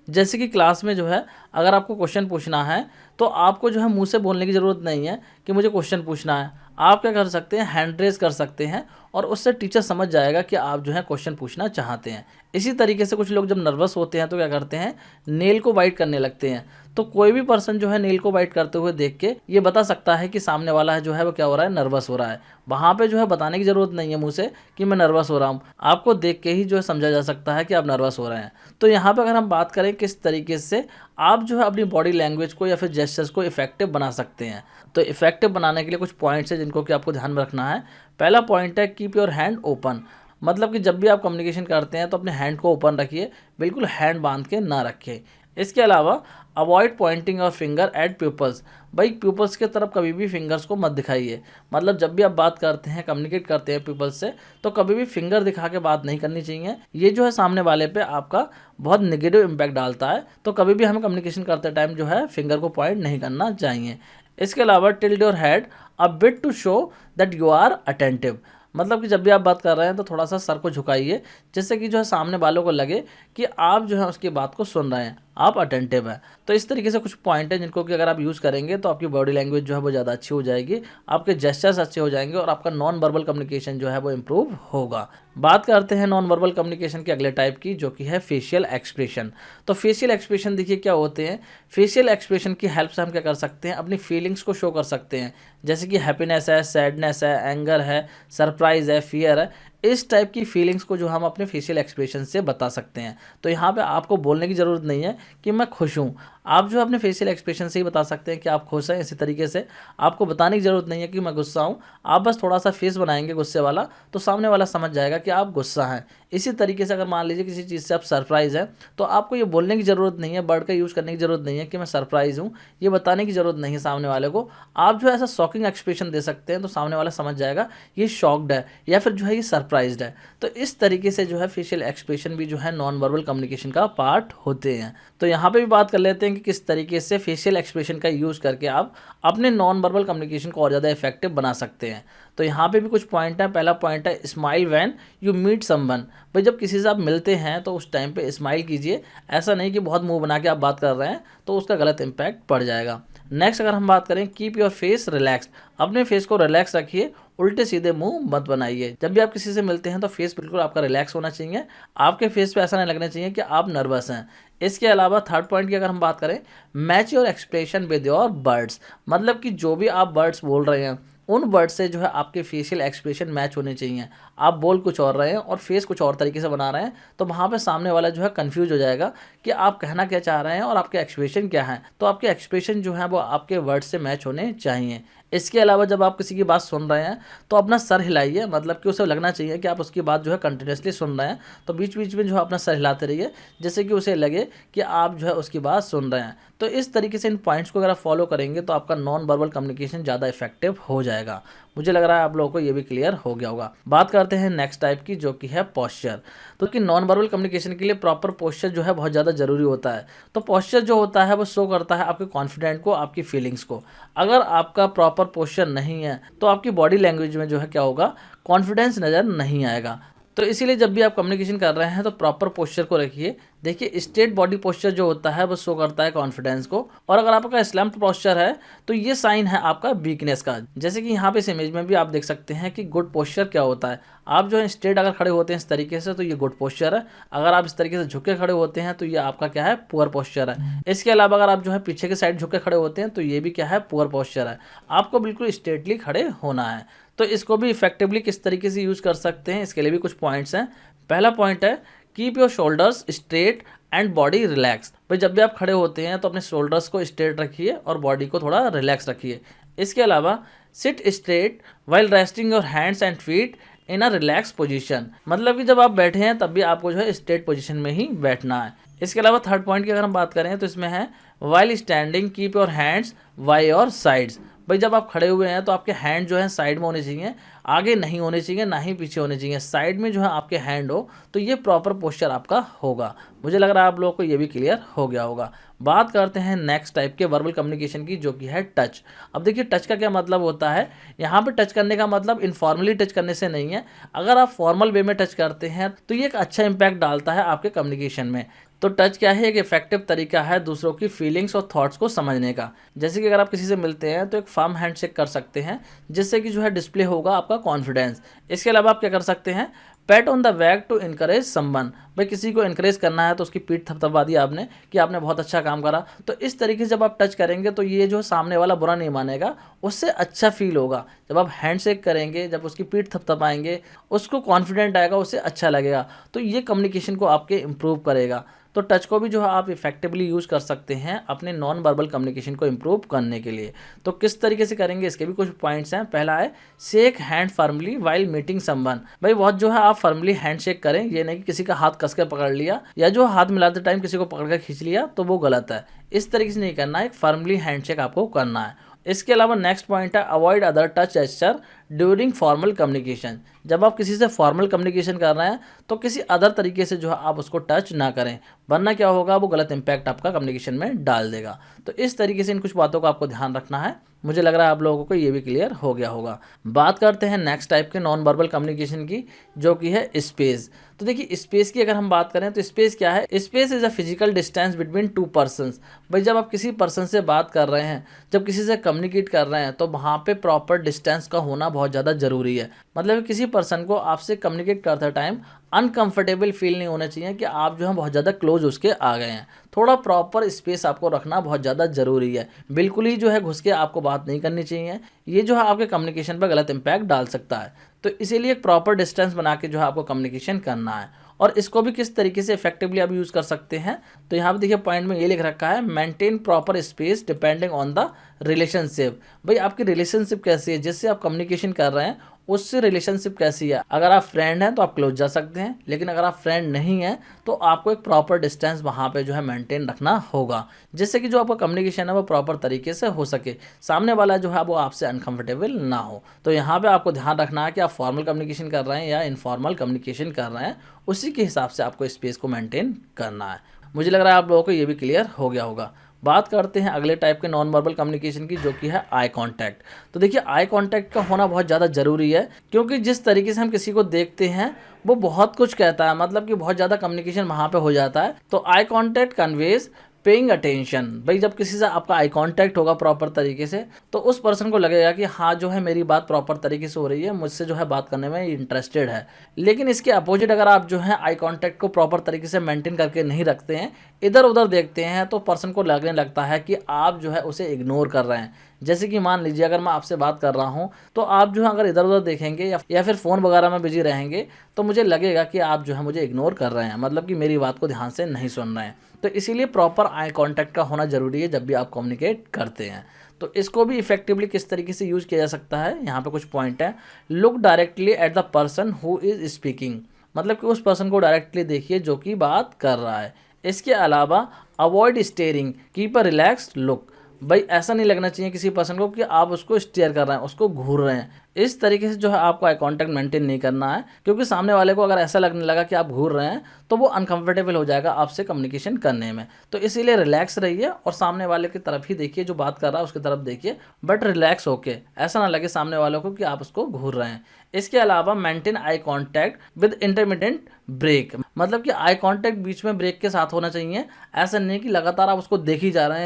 जैसे कि क्लास में जो है अगर आपको क्वेश्चन पूछना है तो आपको जो है मुंह से बोलने की ज़रूरत नहीं है कि मुझे क्वेश्चन पूछना है। आप क्या कर सकते हैं, हैंड रेज कर सकते हैं और उससे टीचर समझ जाएगा कि आप जो है क्वेश्चन पूछना चाहते हैं। इसी तरीके से कुछ लोग जब नर्वस होते हैं तो क्या करते हैं, नेल को बाइट करने लगते हैं। तो कोई भी पर्सन जो है नेल को बाइट करते हुए देख के ये बता सकता है कि सामने वाला है जो है वो क्या हो रहा है, नर्वस हो रहा है। वहाँ पे जो है बताने की ज़रूरत नहीं है मुँह से कि मैं नर्वस हो रहा हूँ, आपको देख के ही जो है समझा जा सकता है कि आप नर्वस हो रहे हैं। तो यहाँ पे अगर हम बात करें किस तरीके से आप जो है अपनी बॉडी लैंग्वेज को या फिर जेस्चर्स को इफेक्टिव बना सकते हैं, तो इफेक्टिव बनाने के लिए कुछ पॉइंट्स हैं जिनको कि आपको ध्यान में रखना है। पहला पॉइंट है कीप योर हैंड ओपन। मतलब कि जब भी आप कम्युनिकेशन करते हैं तो अपने हैंड को ओपन रखिए, बिल्कुल हैंड बांध के ना रखें। इसके अलावा अवॉइड पॉइंटिंग और फिंगर एट प्यूपल्स। भाई प्यूपल्स की तरफ कभी भी फिंगर्स को मत दिखाइए। मतलब जब भी आप बात करते हैं, कम्युनिकेट करते हैं पीपल्स से, तो कभी भी फिंगर दिखा के बात नहीं करनी चाहिए। ये जो है सामने वाले पे आपका बहुत नेगेटिव इम्पैक्ट डालता है। तो कभी भी हमें कम्युनिकेशन करते टाइम जो है फिंगर को पॉइंट नहीं करना चाहिए। इसके अलावा tilt your head a bit to show that you are attentive. मतलब कि जब भी आप बात कर रहे हैं तो थोड़ा सा सर को झुकाइए, जिससे कि जो है सामने वालों को लगे कि आप जो है उसकी बात को सुन रहे हैं, आप अटेंटिव हैं। तो इस तरीके से कुछ पॉइंट है जिनको कि अगर आप यूज़ करेंगे तो आपकी बॉडी लैंग्वेज जो है वो ज़्यादा अच्छी हो जाएगी, आपके जेस्चर्स अच्छे हो जाएंगे और आपका नॉन वर्बल कम्युनिकेशन जो है वो इम्प्रूव होगा। बात करते हैं नॉन वर्बल कम्युनिकेशन के अगले टाइप की, जो कि है फेशियल एक्सप्रेशन। तो फेशियल एक्सप्रेशन देखिए क्या होते हैं। फेशियल एक्सप्रेशन की हेल्प से हम क्या कर सकते हैं, अपनी फीलिंग्स को शो कर सकते हैं। जैसे कि हैप्पीनेस है, सैडनेस है, एंगर है, सरप्राइज है, फियर है। इस टाइप की फीलिंग्स को जो हम अपने फेशियल एक्सप्रेशन से बता सकते हैं। तो यहाँ पे आपको बोलने की ज़रूरत नहीं है कि मैं खुश हूँ, आप जो अपने फेशियल एक्सप्रेशन से ही बता सकते हैं कि आप खुश हैं। इसी तरीके से आपको बताने की ज़रूरत नहीं है कि मैं गुस्सा हूँ, आप बस थोड़ा सा फेस बनाएंगे गुस्से वाला, तो सामने वाला समझ जाएगा कि आप गुस्सा हैं। इसी तरीके से अगर मान लीजिए किसी चीज़ से आप सरप्राइज़ हैं, तो आपको ये बोलने की ज़रूरत नहीं है, वर्ड का यूज़ करने की ज़रूरत नहीं है कि मैं सरप्राइज़ हूँ, ये बताने की ज़रूरत नहीं है सामने वाले को। आप जो है ऐसा शॉकिंग एक्सप्रेशन दे सकते हैं तो सामने वाला समझ जाएगा ये शॉक्ड है या फिर जो है ये सरप्राइज्ड है। तो इस तरीके से जो है फेशियल एक्सप्रेशन भी जो है नॉन वर्बल कम्युनिकेशन का पार्ट होते हैं। तो यहाँ पे भी बात कर लेते हैं कि किस तरीके से फेशियल एक्सप्रेशन का यूज़ करके आप अपने नॉन वर्बल कम्युनिकेशन को और ज़्यादा इफेक्टिव बना सकते हैं। तो यहाँ पे भी कुछ पॉइंट है। पहला पॉइंट है smile when you meet someone. भाई जब किसी से आप मिलते हैं तो उस टाइम पे स्माइल कीजिए, ऐसा नहीं कि बहुत मुंह बना के आप बात कर रहे हैं तो उसका गलत इम्पैक्ट पड़ जाएगा। नेक्स्ट अगर हम बात करें, कीप योर फेस रिलैक्स्ड। अपने फेस को रिलैक्स रखिए, उल्टे सीधे मुंह मत बनाइए। जब भी आप किसी से मिलते हैं तो फेस बिल्कुल आपका रिलैक्स होना चाहिए, आपके फेस पे ऐसा नहीं लगना चाहिए कि आप नर्वस हैं। इसके अलावा थर्ड पॉइंट की अगर हम बात करें, match your expression with your words. मतलब कि जो भी आप वर्ड्स बोल रहे हैं उन वर्ड से जो है आपके फेशियल एक्सप्रेशन मैच होने चाहिए। आप बोल कुछ और रहे हैं और फेस कुछ और तरीके से बना रहे हैं तो वहाँ पे सामने वाला जो है कंफ्यूज हो जाएगा कि आप कहना क्या चाह रहे हैं और आपके एक्सप्रेशन क्या है। तो आपके एक्सप्रेशन जो है वो आपके वर्ड से मैच होने चाहिए। इसके अलावा जब आप किसी की बात सुन रहे हैं तो अपना सर हिलाइए, मतलब कि उसे लगना चाहिए कि आप उसकी बात जो है कंटिन्यूसली सुन रहे हैं। तो बीच बीच में जो है अपना सर हिलाते रहिए, जिससे कि उसे लगे कि आप जो है उसकी बात सुन रहे हैं। तो इस तरीके से इन पॉइंट्स को अगर आप फॉलो करेंगे तो आपका नॉन वर्बल कम्युनिकेशन ज़्यादा इफेक्टिव हो जाएगा। मुझे लग रहा है आप लोगों को ये भी क्लियर हो गया होगा। बात करते हैं नेक्स्ट टाइप की, जो कि है पोस्चर। तो कि नॉन वर्बल कम्युनिकेशन के लिए प्रॉपर पोस्चर जो है बहुत ज़्यादा ज़रूरी होता है। तो पोस्चर जो होता है वो शो करता है आपके कॉन्फिडेंट को, आपकी फीलिंग्स को। अगर आपका प्रॉपर पोस्चर नहीं है तो आपकी बॉडी लैंग्वेज में जो है क्या होगा, कॉन्फिडेंस नज़र नहीं आएगा। तो इसीलिए जब भी आप कम्युनिकेशन कर रहे हैं तो प्रॉपर पोस्चर को रखिए। देखिए स्ट्रेट बॉडी पोस्चर जो होता है वो शो करता है कॉन्फिडेंस को, और अगर आपका स्लम्प्ड पोस्चर है तो ये साइन है आपका वीकनेस का। जैसे कि यहाँ पे इस इमेज में भी आप देख सकते हैं कि गुड पोस्चर क्या होता है। आप जो है स्ट्रेट अगर खड़े होते हैं इस तरीके से तो ये गुड पोस्चर है। अगर आप इस तरीके से झुके खड़े होते हैं तो ये आपका क्या है, पुअर पोस्चर है। इसके अलावा अगर आप जो है पीछे के साइड झुके खड़े होते हैं तो ये भी क्या है, पुअर पोस्चर है। आपको बिल्कुल स्ट्रेटली खड़े होना है। तो इसको भी इफेक्टिवली किस तरीके से यूज़ कर सकते हैं, इसके लिए भी कुछ पॉइंट्स हैं। पहला पॉइंट है keep your shoulders straight and body relax. भाई जब भी आप खड़े होते हैं तो अपने शोल्डर्स को स्ट्रेट रखिए और बॉडी को थोड़ा रिलैक्स रखिए। इसके अलावा seat straight while resting your hands and feet in a relax position. मतलब कि जब आप बैठे हैं तब भी आपको जो है स्ट्रेट पोजीशन में ही बैठना है। इसके अलावा थर्ड पॉइंट की अगर हम बात करें तो इसमें है while standing keep your hands by your sides. भाई जब आप खड़े हुए हैं तो आपके हैंड जो है साइड में होने चाहिए, आगे नहीं होने चाहिए, ना ही पीछे होने चाहिए। साइड में जो है आपके हैंड हो तो ये प्रॉपर पोस्चर आपका होगा। मुझे लग रहा है आप लोगों को ये भी क्लियर हो गया होगा। बात करते हैं नेक्स्ट टाइप के वर्बल कम्युनिकेशन की, जो कि है टच। अब देखिए टच का क्या मतलब होता है। यहाँ पे टच करने का मतलब इनफॉर्मली टच करने से नहीं है। अगर आप फॉर्मल वे में टच करते हैं तो ये एक अच्छा इंपैक्ट डालता है आपके कम्युनिकेशन में। तो टच क्या है, एक इफेक्टिव तरीका है दूसरों की फीलिंग्स और थॉट्स को समझने का। जैसे कि अगर आप किसी से मिलते हैं तो एक फर्म हैंडशेक कर सकते हैं, जिससे कि जो है डिस्प्ले होगा आपका कॉन्फिडेंस। इसके अलावा आप क्या कर सकते हैं, pat on the back to encourage someone. भाई किसी को इनकरेज करना है तो उसकी पीठ थपथपा दी आपने कि आपने बहुत अच्छा काम करा। तो इस तरीके से जब आप टच करेंगे तो ये जो सामने वाला बुरा नहीं मानेगा, उससे अच्छा फील होगा। जब आप हैंडशेक करेंगे, जब उसकी पीठ थपथपाएंगे, उसको कॉन्फिडेंट आएगा, उससे अच्छा लगेगा। तो ये कम्युनिकेशन को आपके इम्प्रूव करेगा। तो टच को भी जो है आप इफेक्टिवली यूज़ कर सकते हैं अपने नॉन वर्बल कम्युनिकेशन को इम्प्रूव करने के लिए। तो किस तरीके से करेंगे, इसके भी कुछ पॉइंट्स हैं। पहला है shake hand firmly while meeting someone. भाई बहुत जो है आप फर्मली हैंड शेक करें, ये नहीं कि किसी का हाथ कस के पकड़ लिया या जो हाथ मिलाते टाइम किसी को पकड़ कर खींच लिया, तो वो गलत है। इस तरीके से नहीं करना है, एक फर्मली हैंड शेक आपको करना है। इसके अलावा नेक्स्ट पॉइंट है avoid other touch gesture during formal communication. जब आप किसी से फॉर्मल कम्युनिकेशन कर रहे हैं तो किसी अदर तरीके से जो है आप उसको टच ना करें, वरना क्या होगा, वो गलत इंपैक्ट आपका कम्युनिकेशन में डाल देगा। तो इस तरीके से इन कुछ बातों का आपको ध्यान रखना है। मुझे लग रहा है आप लोगों को ये भी क्लियर हो गया होगा। बात करते हैं नेक्स्ट टाइप के नॉन वर्बल कम्युनिकेशन की, जो कि है स्पेस। तो देखिए स्पेस की अगर हम बात करें तो स्पेस क्या है, space is a physical distance between two persons. भाई जब आप किसी पर्सन से बात कर रहे हैं, जब किसी से कम्युनिकेट कर रहे हैं, तो वहाँ पे प्रॉपर डिस्टेंस का होना बहुत ज़्यादा ज़रूरी है। मतलब किसी पर्सन को आपसे कम्युनिकेट करते टाइम अनकंफर्टेबल फील नहीं होना चाहिए कि आप जो है बहुत ज़्यादा क्लोज उसके आ गए हैं। थोड़ा प्रॉपर स्पेस आपको रखना बहुत ज़्यादा ज़रूरी है। बिल्कुल ही जो है घुस के आपको बात नहीं करनी चाहिए, ये जो है आपके कम्युनिकेशन पर गलत इंपैक्ट डाल सकता है। तो इसीलिए एक प्रॉपर डिस्टेंस बना के जो है आपको कम्युनिकेशन करना है। और इसको भी किस तरीके से इफेक्टिवली आप यूज़ कर सकते हैं, तो यहाँ पे देखिए पॉइंट में ये लिख रखा है, maintain proper space depending on the relationship. भाई आपकी रिलेशनशिप कैसी है, जिससे आप कम्युनिकेशन कर रहे हैं उससे रिलेशनशिप कैसी है। अगर आप फ्रेंड हैं तो आप क्लोज जा सकते हैं, लेकिन अगर आप फ्रेंड नहीं हैं तो आपको एक प्रॉपर डिस्टेंस वहाँ पे जो है मेंटेन रखना होगा, जिससे कि जो आपका कम्युनिकेशन है वो प्रॉपर तरीके से हो सके, सामने वाला जो है वो आपसे अनकंफर्टेबल ना हो। तो यहाँ पे आपको ध्यान रखना है कि आप फॉर्मल कम्युनिकेशन कर रहे हैं या इनफॉर्मल कम्युनिकेशन कर रहे हैं, उसी के हिसाब से आपको स्पेस को मेंटेन करना है। मुझे लग रहा है आप लोगों को ये भी क्लियर हो गया होगा। बात करते हैं अगले टाइप के नॉन वर्बल कम्युनिकेशन की, जो कि है आई कांटेक्ट। तो देखिए आई कांटेक्ट का होना बहुत ज़्यादा ज़रूरी है, क्योंकि जिस तरीके से हम किसी को देखते हैं वो बहुत कुछ कहता है, मतलब कि बहुत ज़्यादा कम्युनिकेशन वहाँ पे हो जाता है। तो eye contact conveys paying attention. भाई जब किसी से आपका आई कांटेक्ट होगा प्रॉपर तरीके से, तो उस पर्सन को लगेगा कि हाँ जो है मेरी बात प्रॉपर तरीके से हो रही है, मुझसे जो है बात करने में इंटरेस्टेड है। लेकिन इसके अपोजिट अगर आप जो है आई कांटेक्ट को प्रॉपर तरीके से मेंटेन करके नहीं रखते हैं, इधर उधर देखते हैं, तो पर्सन को लगने लगता है कि आप जो है उसे इग्नोर कर रहे हैं। जैसे कि मान लीजिए अगर मैं आपसे बात कर रहा हूँ तो आप जो है अगर इधर उधर देखेंगे या फिर फ़ोन वगैरह में बिजी रहेंगे, तो मुझे लगेगा कि आप जो है मुझे इग्नोर कर रहे हैं, मतलब कि मेरी बात को ध्यान से नहीं सुन रहे हैं। तो इसीलिए प्रॉपर आई कांटेक्ट का होना ज़रूरी है जब भी आप कम्युनिकेट करते हैं। तो इसको भी इफेक्टिवली किस तरीके से यूज़ किया जा सकता है, यहाँ पे कुछ पॉइंट है। Look directly at the person who is speaking. मतलब कि उस पर्सन को डायरेक्टली देखिए जो कि बात कर रहा है। इसके अलावा avoid steering, keep a relaxed look. भाई ऐसा नहीं लगना चाहिए किसी पर्सन को कि आप उसको स्टेयर कर रहे हैं, उसको घूर रहे हैं। इस तरीके से जो है आपको आई कांटेक्ट मेंटेन नहीं करना है, क्योंकि सामने वाले को अगर ऐसा लगने लगा कि आप घूर रहे हैं तो वो अनकंफर्टेबल हो जाएगा आपसे कम्युनिकेशन करने में। तो इसीलिए रिलैक्स रहिए और सामने वाले की तरफ ही देखिए, जो बात कर रहा है उसकी तरफ देखिए, बट रिलैक्स होके, ऐसा ना लगे सामने वालों को कि आप उसको घूर रहे हैं। इसके अलावा maintain eye contact with intermittent break. मतलब कि आई कांटेक्ट बीच में ब्रेक के साथ होना चाहिए। ऐसा नहीं कि लगातार आप उसको देख ही जा रहे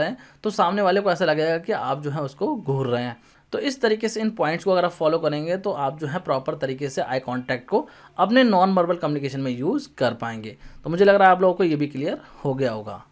हैं, तो सामने वाले को ऐसा लगेगा कि आप जो है उसको घूर रहे हैं। तो इस तरीके से इन पॉइंट्स को अगर आप फॉलो करेंगे तो आप जो है प्रॉपर तरीके से आई कांटेक्ट को अपने नॉन वर्बल कम्युनिकेशन में यूज़ कर पाएंगे। तो मुझे लग रहा है आप लोगों को ये भी क्लियर हो गया होगा।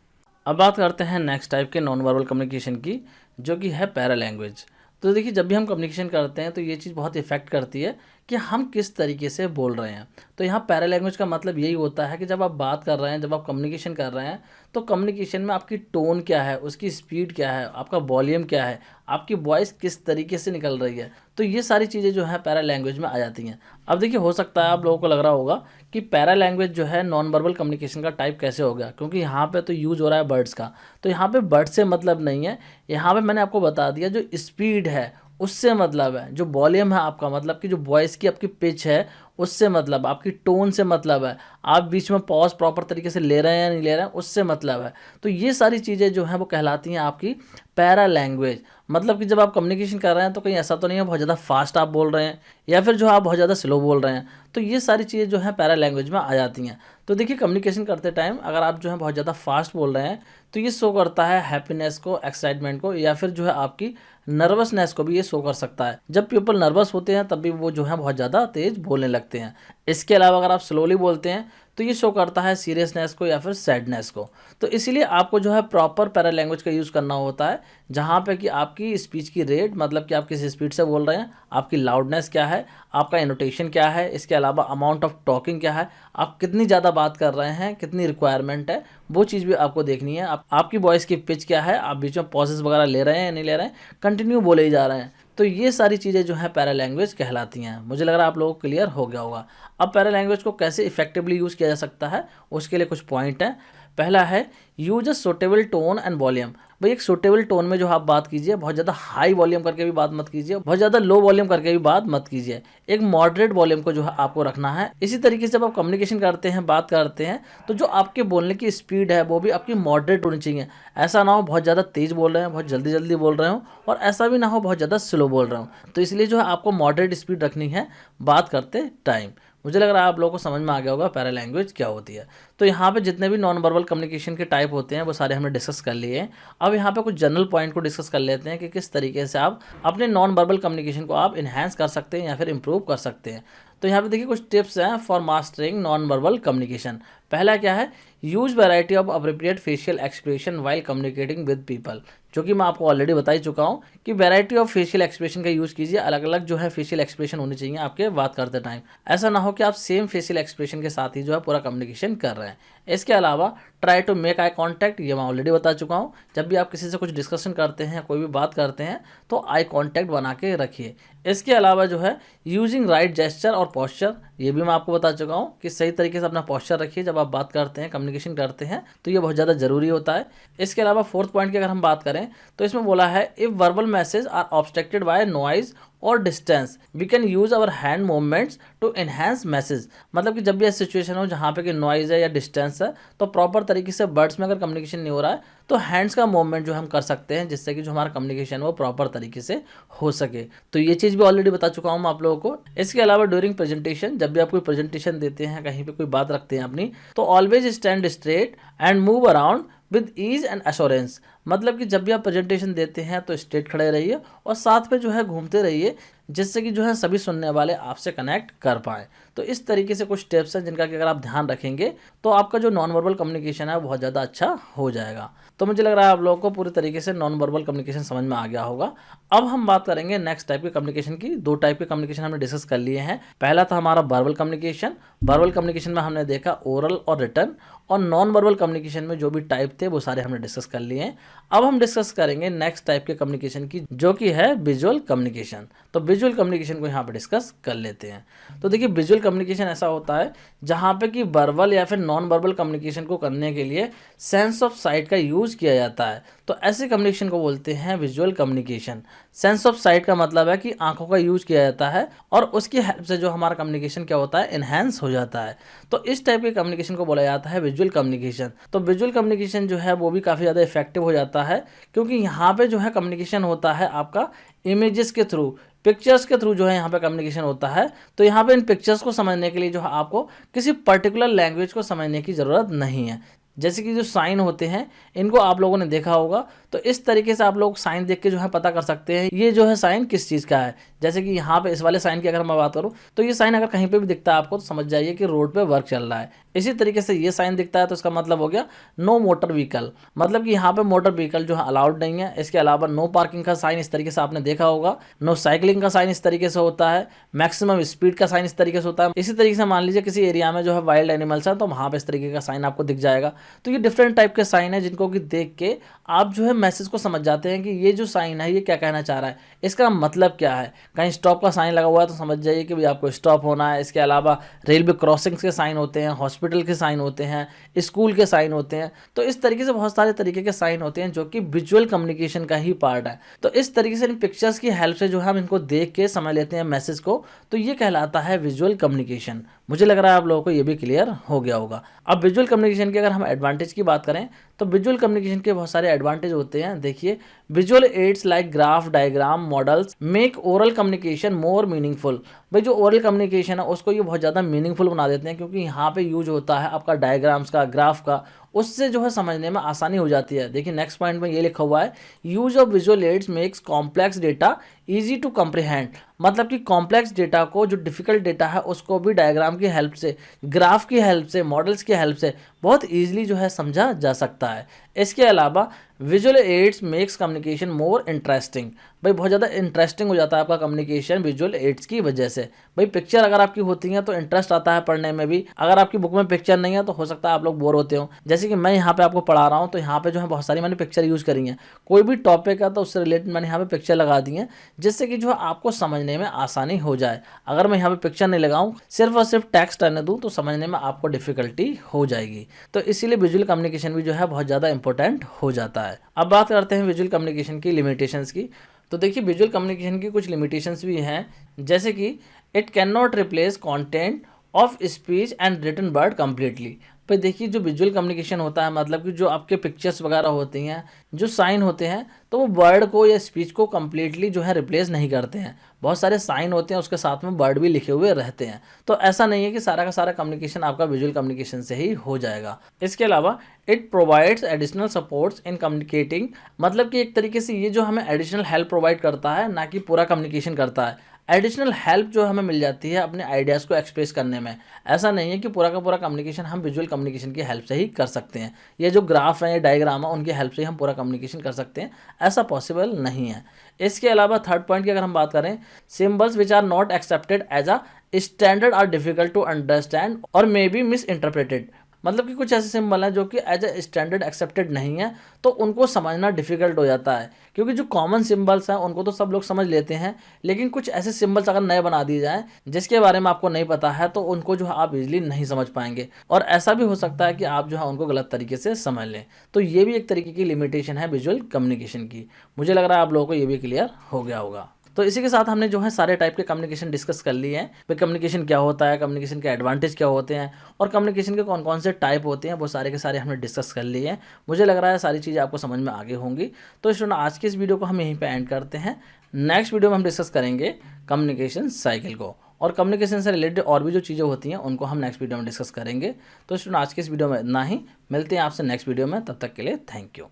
अब बात करते हैं नेक्स्ट टाइप के नॉन वर्बल कम्युनिकेशन की, जो कि है पैरा लैंग्वेज। तो देखिए जब भी हम कम्युनिकेशन करते हैं तो ये चीज़ बहुत इफेक्ट करती है कि हम किस तरीके से बोल रहे हैं। तो यहाँ पैरा लैंग्वेज का मतलब यही होता है कि जब आप बात कर रहे हैं, जब आप कम्युनिकेशन कर रहे हैं, तो कम्युनिकेशन में आपकी टोन क्या है, उसकी स्पीड क्या है, आपका वॉल्यूम क्या है, आपकी वॉइस किस तरीके से निकल रही है, तो ये सारी चीज़ें जो है पैरा लैंग्वेज में आ जाती हैं। अब देखिए हो सकता है आप लोगों को लग रहा होगा कि पैरा लैंग्वेज जो है नॉन वर्बल कम्युनिकेशन का टाइप कैसे हो गया, क्योंकि यहाँ पे तो यूज़ हो रहा है वर्ड्स का। तो यहाँ पे वर्ड से मतलब नहीं है, यहाँ पे मैंने आपको बता दिया जो स्पीड है उससे मतलब है। जो वॉल्यूम है आपका, मतलब कि जो वॉइस की आपकी पिच है, उससे मतलब, आपकी टोन से मतलब है, आप बीच में पॉज प्रॉपर तरीके से ले रहे हैं या नहीं ले रहे हैं, उससे मतलब है। तो ये सारी चीज़ें जो हैं वो कहलाती हैं आपकी पैरा लैंग्वेज। मतलब कि जब आप कम्युनिकेशन कर रहे हैं तो कहीं ऐसा तो नहीं है बहुत ज़्यादा फास्ट आप बोल रहे हैं या फिर जो आप बहुत ज़्यादा स्लो बोल रहे हैं, तो ये सारी चीज़ें जो हैं पैरा लैंग्वेज में आ जाती हैं। तो देखिए, कम्युनिकेशन करते टाइम अगर आप जो है बहुत ज़्यादा फास्ट बोल रहे हैं तो ये शो करता है हैप्पीनेस को, एक्साइटमेंट को, या फिर जो है आपकी नर्वसनेस को भी ये शो कर सकता है। जब पीपल नर्वस होते हैं तब भी वो जो है बहुत ज़्यादा तेज़ बोलने लगते हैं। इसके अलावा अगर आप स्लोली बोलते हैं तो ये शो करता है सीरियसनेस को या फिर सैडनेस को। तो इसीलिए आपको जो है प्रॉपर पैरा लैंग्वेज का यूज़ करना होता है, जहाँ पे कि आपकी स्पीच की रेट, मतलब कि आप किस स्पीड से बोल रहे हैं, आपकी लाउडनेस क्या है, आपका इनोटेशन क्या है, इसके अलावा अमाउंट ऑफ टॉकिंग क्या है, आप कितनी ज़्यादा बात कर रहे हैं, कितनी रिक्वायरमेंट है, वो चीज़ भी आपको देखनी है। आपकी वॉइस की पिच क्या है, आप बीच में पॉजेस वगैरह ले रहे हैं या नहीं ले रहे हैं, कंटिन्यू बोले ही जा रहे हैं। तो ये सारी चीज़ें जो हैं पैरा लैंग्वेज कहलाती हैं। मुझे लग रहा है आप लोगों को क्लियर हो गया होगा। अब पैरा लैंग्वेज को कैसे इफेक्टिवली यूज़ किया जा सकता है, उसके लिए कुछ पॉइंट हैं। पहला है, use a suitable tone and volume. भाई एक सुटेबल टोन में जो आप बात कीजिए, बहुत ज़्यादा हाई वॉल्यूम करके भी बात मत कीजिए, बहुत ज़्यादा लो वॉल्यूम करके भी बात मत कीजिए। एक मॉडरेट वॉल्यूम को जो है आपको रखना है। इसी तरीके से जब आप कम्युनिकेशन करते हैं, बात करते हैं, तो जो आपके बोलने की स्पीड है वो भी आपकी मॉडरेट होनी चाहिए। ऐसा ना हो बहुत ज़्यादा तेज़ बोल रहे हैं, बहुत जल्दी जल्दी बोल रहे हो, और ऐसा भी ना हो बहुत ज़्यादा स्लो बोल रहे हो। तो इसलिए जो है आपको मॉडरेट स्पीड रखनी है बात करते टाइम। मुझे लग रहा है आप लोगों को समझ में आ गया होगा पैरा लैंग्वेज क्या होती है। तो यहाँ पे जितने भी नॉन वर्बल कम्युनिकेशन के टाइप होते हैं वो सारे हमने डिस्कस कर लिए हैं। अब यहाँ पे कुछ जनरल पॉइंट को डिस्कस कर लेते हैं कि किस तरीके से आप अपने नॉन वर्बल कम्युनिकेशन को आप इन्हांस कर सकते हैं या फिर इम्प्रूव कर सकते हैं। तो यहाँ पे देखिए कुछ टिप्स हैं for mastering non verbal communication. पहला क्या है, use variety of appropriate facial expression while communicating with people. जो कि मैं आपको ऑलरेडी बता ही चुका हूँ कि वैरायटी ऑफ फेशियल एक्सप्रेशन का यूज़ कीजिए। अलग अलग जो है फेशियल एक्सप्रेशन होनी चाहिए आपके बात करते टाइम। ऐसा ना हो कि आप सेम फेशियल एक्सप्रेशन के साथ ही जो है पूरा कम्युनिकेशन कर रहे हैं। इसके अलावा try to make eye contact, ये मैं ऑलरेडी बता चुका हूँ। जब भी आप किसी से कुछ डिस्कशन करते हैं, कोई भी बात करते हैं, तो आई कॉन्टैक्ट बना के रखिए। इसके अलावा जो है यूजिंग राइट जेस्चर और पॉस्चर, ये भी मैं आपको बता चुका हूँ कि सही तरीके से अपना पॉस्चर रखिए जब आप बात करते हैं, कम्युनिकेशन करते हैं, तो ये बहुत ज़्यादा ज़रूरी होता है। इसके अलावा फोर्थ पॉइंट की अगर हम बात करें तो इसमें बोला है, if verbal message are obstructed by noise और distance we can use our hand movements to enhance message. मतलब कि जब भी ऐसी सिचुएशन हो जहाँ पे कि नॉइज है या डिस्टेंस है, तो प्रॉपर तरीके से वर्ड्स में अगर कम्युनिकेशन नहीं हो रहा है तो हैंड्स का मूवमेंट जो हम कर सकते हैं, जिससे कि जो हमारा कम्युनिकेशन वो प्रॉपर तरीके से हो सके। तो ये चीज़ भी ऑलरेडी बता चुका हूँ मैं आप लोगों को। इसके अलावा ड्यूरिंग प्रेजेंटेशन, जब भी आप कोई प्रेजेंटेशन देते हैं, कहीं पे कोई बात रखते हैं अपनी, तो always stand straight and move around with ease and assurance. मतलब कि जब भी आप प्रेजेंटेशन देते हैं तो स्ट्रेट खड़े रहिए और साथ में जो है घूमते रहिए, जिससे कि जो है सभी सुनने वाले आपसे कनेक्ट कर पाएँ। तो इस तरीके से कुछ स्टेप्स हैं जिनका कि अगर आप ध्यान रखेंगे तो आपका जो नॉन वर्बल कम्युनिकेशन है वो बहुत ज़्यादा अच्छा हो जाएगा। तो मुझे लग रहा है आप लोगों को पूरी तरीके से नॉन वर्बल कम्युनिकेशन समझ में आ गया होगा। अब हम बात करेंगे नेक्स्ट टाइप के कम्युनिकेशन की। दो टाइप के कम्युनिकेशन हमने डिस्कस कर लिए हैं। पहला था हमारा वर्बल कम्युनिकेशन। वर्बल कम्युनिकेशन में हमने देखा ओरल और रिटन, और नॉन वर्बल कम्युनिकेशन में जो भी टाइप थे वो सारे हमने डिस्कस कर लिए हैं। अब हम डिस्कस करेंगे नेक्स्ट टाइप के कम्युनिकेशन की, जो कि है विजुअल कम्युनिकेशन। तो विजुअल कम्युनिकेशन को यहाँ पे डिस्कस कर लेते हैं। तो देखिए, विजुअल कम्युनिकेशन ऐसा होता है जहाँ पे कि वर्बल या फिर नॉन वर्बल कम्युनिकेशन को करने के लिए सेंस ऑफ साइट का यूज़ किया जाता है। तो ऐसे कम्युनिकेशन को बोलते हैं visual communication. Sense of site का मतलब है कि आंखों का यूज किया जाता है और उसकी हेल्प से जो हमारा कम्युनिकेशन क्या होता है, इन्हेंस हो जाता है। तो इस टाइप के कम्युनिकेशन को बोला जाता है विजुअल कम्युनिकेशन। तो विजुअल कम्युनिकेशन जो है वो भी काफ़ी ज़्यादा इफेक्टिव हो जाता है, क्योंकि यहाँ पे जो है कम्युनिकेशन होता है आपका इमेजेस के थ्रू, पिक्चर्स के थ्रू जो है यहाँ पे कम्युनिकेशन होता है। तो यहाँ पे इन पिक्चर्स को समझने के लिए जो है आपको किसी पर्टिकुलर लैंग्वेज को समझने की ज़रूरत नहीं है। जैसे कि जो साइन होते हैं इनको आप लोगों ने देखा होगा, तो इस तरीके से आप लोग साइन देख के जो है पता कर सकते हैं ये जो है साइन किस चीज़ का है। जैसे कि यहाँ पे इस वाले साइन की अगर मैं बात करूँ तो ये साइन अगर कहीं पे भी दिखता है आपको तो समझ जाइए कि रोड पे वर्क चल रहा है। इसी तरीके से ये साइन दिखता है तो इसका मतलब हो गया नो मोटर व्हीकल, मतलब कि यहाँ पे मोटर व्हीकल जो है अलाउड नहीं है। इसके अलावा नो पार्किंग का साइन इस तरीके से आपने देखा होगा, नो साइकिलिंग का साइन इस तरीके से होता है, मैक्सिमम स्पीड का साइन इस तरीके से होता है। इसी तरीके से मान लीजिए किसी एरिया में जो है वाइल्ड एनिमल्स हैं तो वहाँ पे इस तरीके का साइन आपको दिख जाएगा। तो ये डिफरेंट टाइप के साइन है जिनको कि देख के आप जो है मैसेज को समझ जाते हैं कि ये जो साइन है ये क्या कहना चाह रहा है, इसका मतलब क्या है। कहीं स्टॉप का साइन लगा हुआ है तो समझ जाइए कि भाई आपको स्टॉप होना है। इसके अलावा रेलवे क्रॉसिंग्स के साइन होते हैं, हॉस्पिटल के साइन होते हैं, स्कूल के साइन होते हैं। तो इस तरीके से बहुत सारे तरीके के साइन होते हैं जो कि विजुअल कम्युनिकेशन का ही पार्ट है। तो इस तरीके से इन पिक्चर्स की हेल्प से जो है हम इनको देख के समझ लेते हैं मैसेज को, तो ये कहलाता है विजुअल कम्युनिकेशन। मुझे लग रहा है आप लोगों को ये भी क्लियर हो गया होगा। अब विजुअल कम्युनिकेशन की अगर हम एडवांटेज की बात करें तो विजुअल कम्युनिकेशन के बहुत सारे एडवांटेज होते हैं। देखिए, visual aids like graph, diagram, models make oral communication more meaningful. भाई जो ओरल कम्युनिकेशन है उसको ये बहुत ज़्यादा मीनिंगफुल बना देते हैं, क्योंकि यहाँ पे यूज होता है आपका डायग्राम्स का, ग्राफ का, उससे जो है समझने में आसानी हो जाती है। देखिए नेक्स्ट पॉइंट में ये लिखा हुआ है, use of visual aids makes complex data easy to comprehend. मतलब कि कॉम्प्लेक्स डेटा को, जो डिफिकल्ट डेटा है उसको भी डायग्राम की हेल्प से, ग्राफ की हेल्प से, मॉडल्स की हेल्प से बहुत ईजिली जो है समझा जा सकता है। इसके अलावा visual aids makes communication more interesting. भाई बहुत ज़्यादा इंटरेस्टिंग हो जाता है आपका कम्युनिकेशन विजुअल एड्स की वजह से। भाई पिक्चर अगर आपकी होती है तो इंटरेस्ट आता है पढ़ने में भी। अगर आपकी बुक में पिक्चर नहीं है तो हो सकता है आप लोग बोर होते हो। जैसे कि मैं यहाँ पे आपको पढ़ा रहा हूँ तो यहाँ पे जो है बहुत सारी मैंने पिक्चर यूज़ करी हैं। कोई भी टॉपिक है तो उससे रिलेटेड मैंने यहाँ पे पिक्चर लगा दी है, जिससे कि जो है आपको समझने में आसानी हो जाए। अगर मैं यहाँ पे पिक्चर नहीं लगाऊँ, सिर्फ और सिर्फ टेक्स्ट रहने दूँ, तो समझने में आपको डिफिकल्टी हो जाएगी। तो इसीलिए विजुअल कम्युनिकेशन भी जो है बहुत ज़्यादा इंपॉर्टेंट हो जाता है। अब बात करते हैं विजुअल कम्युनिकेशन की लिमिटेशंस की। तो देखिए विजुअल कम्युनिकेशन की कुछ लिमिटेशंस भी हैं, जैसे कि it can not replace content of speech and written word completely. पर देखिए जो विजुअल कम्युनिकेशन होता है, मतलब कि जो आपके पिक्चर्स वगैरह होती हैं, जो साइन होते हैं, तो वो वर्ड को या स्पीच को कम्प्लीटली जो है रिप्लेस नहीं करते हैं। बहुत सारे साइन होते हैं, उसके साथ में वर्ड भी लिखे हुए रहते हैं। तो ऐसा नहीं है कि सारा का सारा कम्युनिकेशन आपका विजुअल कम्युनिकेशन से ही हो जाएगा। इसके अलावा it provides additional supports in communicating. मतलब कि एक तरीके से ये जो हमें एडिशनल हेल्प प्रोवाइड करता है, ना कि पूरा कम्युनिकेशन करता है। एडिशनल हेल्प जो हमें मिल जाती है अपने आइडियाज़ को एक्सप्रेस करने में। ऐसा नहीं है कि पूरा का पूरा कम्युनिकेशन हम विजुअल कम्युनिकेशन की हेल्प से ही कर सकते हैं। ये जो ग्राफ है या डायग्राम है उनकी हेल्प से ही हम पूरा कम्युनिकेशन कर सकते हैं, ऐसा पॉसिबल नहीं है। इसके अलावा थर्ड पॉइंट की अगर हम बात करें, symbols which are not accepted as a standard are difficult to understand और मे बी मिस इंटरप्रेटेड। मतलब कि कुछ ऐसे सिंबल हैं जो कि एज ए स्टैंडर्ड एक्सेप्टेड नहीं है, तो उनको समझना डिफिकल्ट हो जाता है। क्योंकि जो कॉमन सिंबल्स हैं उनको तो सब लोग समझ लेते हैं, लेकिन कुछ ऐसे सिंबल्स अगर नए बना दिए जाएं जिसके बारे में आपको नहीं पता है, तो उनको जो है आप इजीली नहीं समझ पाएंगे, और ऐसा भी हो सकता है कि आप जो है उनको गलत तरीके से समझ लें। तो ये भी एक तरीके की लिमिटेशन है विजुअल कम्युनिकेशन की। मुझे लग रहा है आप लोगों को ये भी क्लियर हो गया होगा। तो इसी के साथ हमने जो है सारे टाइप के कम्युनिकेशन डिस्कस कर लिए हैं। भाई कम्युनिकेशन क्या होता है, कम्युनिकेशन के एडवांटेज क्या होते हैं, और कम्युनिकेशन के कौन कौन से टाइप होते हैं, वो सारे के सारे हमने डिस्कस कर लिए हैं। मुझे लग रहा है सारी चीज़ें आपको समझ में आगे होंगी। तो स्टूडेंट आज की इस वीडियो को हम यहीं पर एंड करते हैं। नेक्स्ट वीडियो में हम डिस्कस करेंगे कम्युनिकेशन साइकिल को, और कम्युनिकेशन से रिलेटेड और भी जो चीज़ें होती हैं उनको हम नेक्स्ट वीडियो में डिस्कस करेंगे। तो स्टूडेंट आज की इस वीडियो में इतना ही। मिलते हैं आपसे नेक्स्ट वीडियो में, तब तक के लिए थैंक यू।